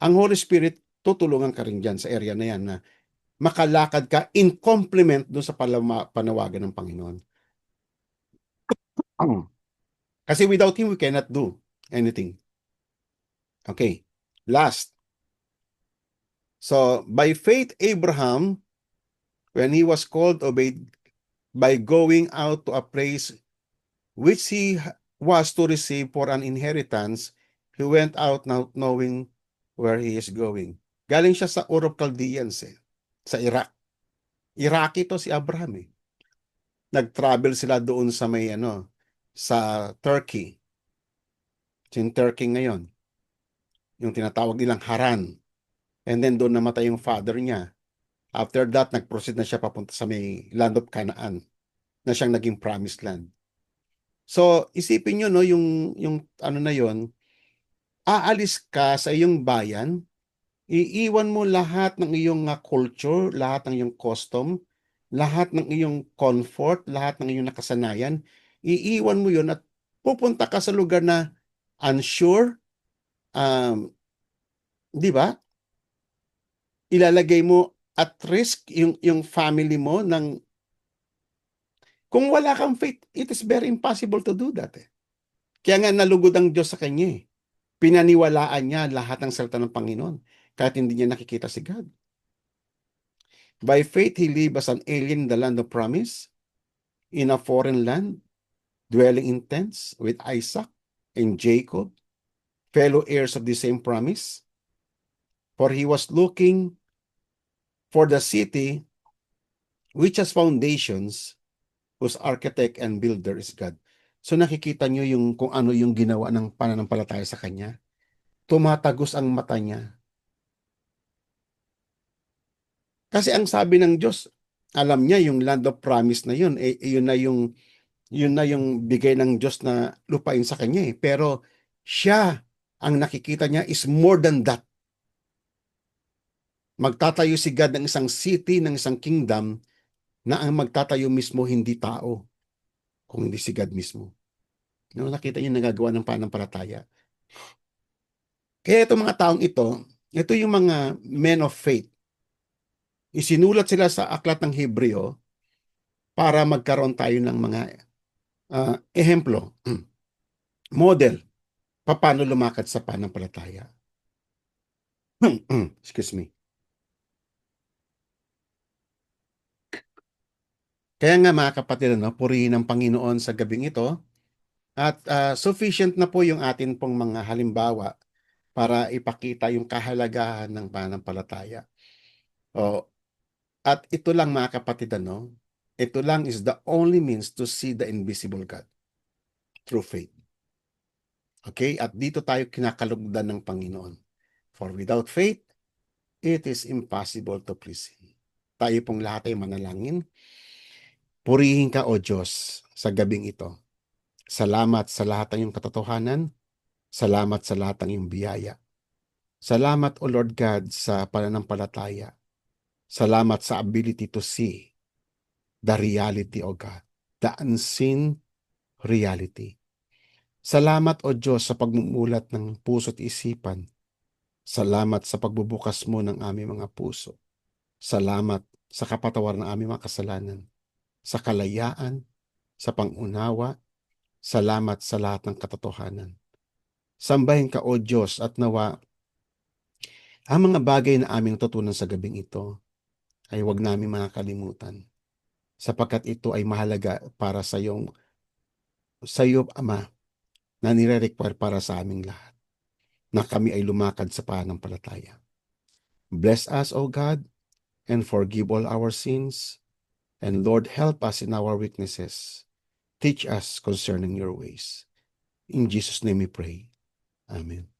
Ang Holy Spirit tutulungan ka rin dyan sa area na yan na makalakad ka in complement doon sa panawagan ng Panginoon. Kasi without Him, we cannot do anything. Okay. Last. So, by faith, Abraham, when he was called, obeyed by going out to a place which he was to receive for an inheritance. He went out not knowing where he is going. Galing siya sa Ur of Chaldeans sa Iraq. Iraqi to si Abraham eh. Nag-travel sila doon sa may sa Turkey. Yung Turkey ngayon. Yung tinatawag nilang Haran. And then doon namatay yung father niya. After that, nag-proceed na siya papunta sa may land of Canaan na siyang naging promised land. So, isipin nyo, no, yung na yon, aalis ka sa iyong bayan, iiwan mo lahat ng iyong culture, lahat ng iyong custom, lahat ng iyong comfort, lahat ng iyong nakasanayan, iiwan mo yon at pupunta ka sa lugar na unsure, di ba? Ilalagay mo at risk yung family mo kung wala kang faith, it is very impossible to do that. Kaya nga nalugod ang Diyos sa kanya eh. Pinaniwalaan niya lahat ng salita ng Panginoon kahit hindi niya nakikita si God. By faith, he lived as an alien in the land of promise, in a foreign land, dwelling in tents with Isaac and Jacob, fellow heirs of the same promise. For he was looking for the city which has foundations, whose architect and builder is God. So nakikita nyo yung kung ano yung ginawa ng pananampalataya sa Kanya. Tumatagos ang mata niya. Kasi ang sabi ng Diyos, alam niya yung land of promise na yun, yun na yung bigay ng Diyos na lupain sa Kanya eh. Pero siya, ang nakikita niya is more than that. Magtatayo si God ng isang city, ng isang kingdom, na ang magtatayo mismo hindi tao, kung hindi si God mismo. No, nakita niyo nagagawa ng pananampalataya. Kaya itong mga taong ito yung mga men of faith. Isinulat sila sa aklat ng Hebreo para magkaroon tayo ng mga ehemplo, model, paano lumakad sa pananampalataya. Excuse me. Kaya nga mga kapatid, purihin ang Panginoon sa gabing ito at sufficient na po yung atin pong mga halimbawa para ipakita yung kahalagahan ng pananampalataya. O, at ito lang mga kapatid, ito lang is the only means to see the invisible God through faith. Okay? At dito tayo kinakalugdan ng Panginoon. For without faith, it is impossible to please Him. Tayo pong lahat ay manalangin. Purihin ka, O Diyos, sa gabing ito. Salamat sa lahat ng iyong katotohanan. Salamat sa lahat ng iyong biyaya. Salamat, O Lord God, sa pananampalataya. Salamat sa ability to see the reality, O God. The unseen reality. Salamat, O Diyos, sa pagmumulat ng puso at isipan. Salamat sa pagbubukas mo ng aming mga puso. Salamat sa kapatawaran ng aming mga kasalanan. Sa kalayaan, sa pangunawa. Salamat sa lahat ng katotohanan. Sambahin ka, O Diyos, at nawa ang mga bagay na aming tutunan sa gabing ito ay huwag namin makakalimutan sapagkat ito ay mahalaga para sa iyo, Ama, na nire-require para sa aming lahat na kami ay lumakad sa pananampalataya. Bless us, O God, and forgive all our sins. And Lord, help us in our weaknesses. Teach us concerning your ways. In Jesus' name we pray. Amen.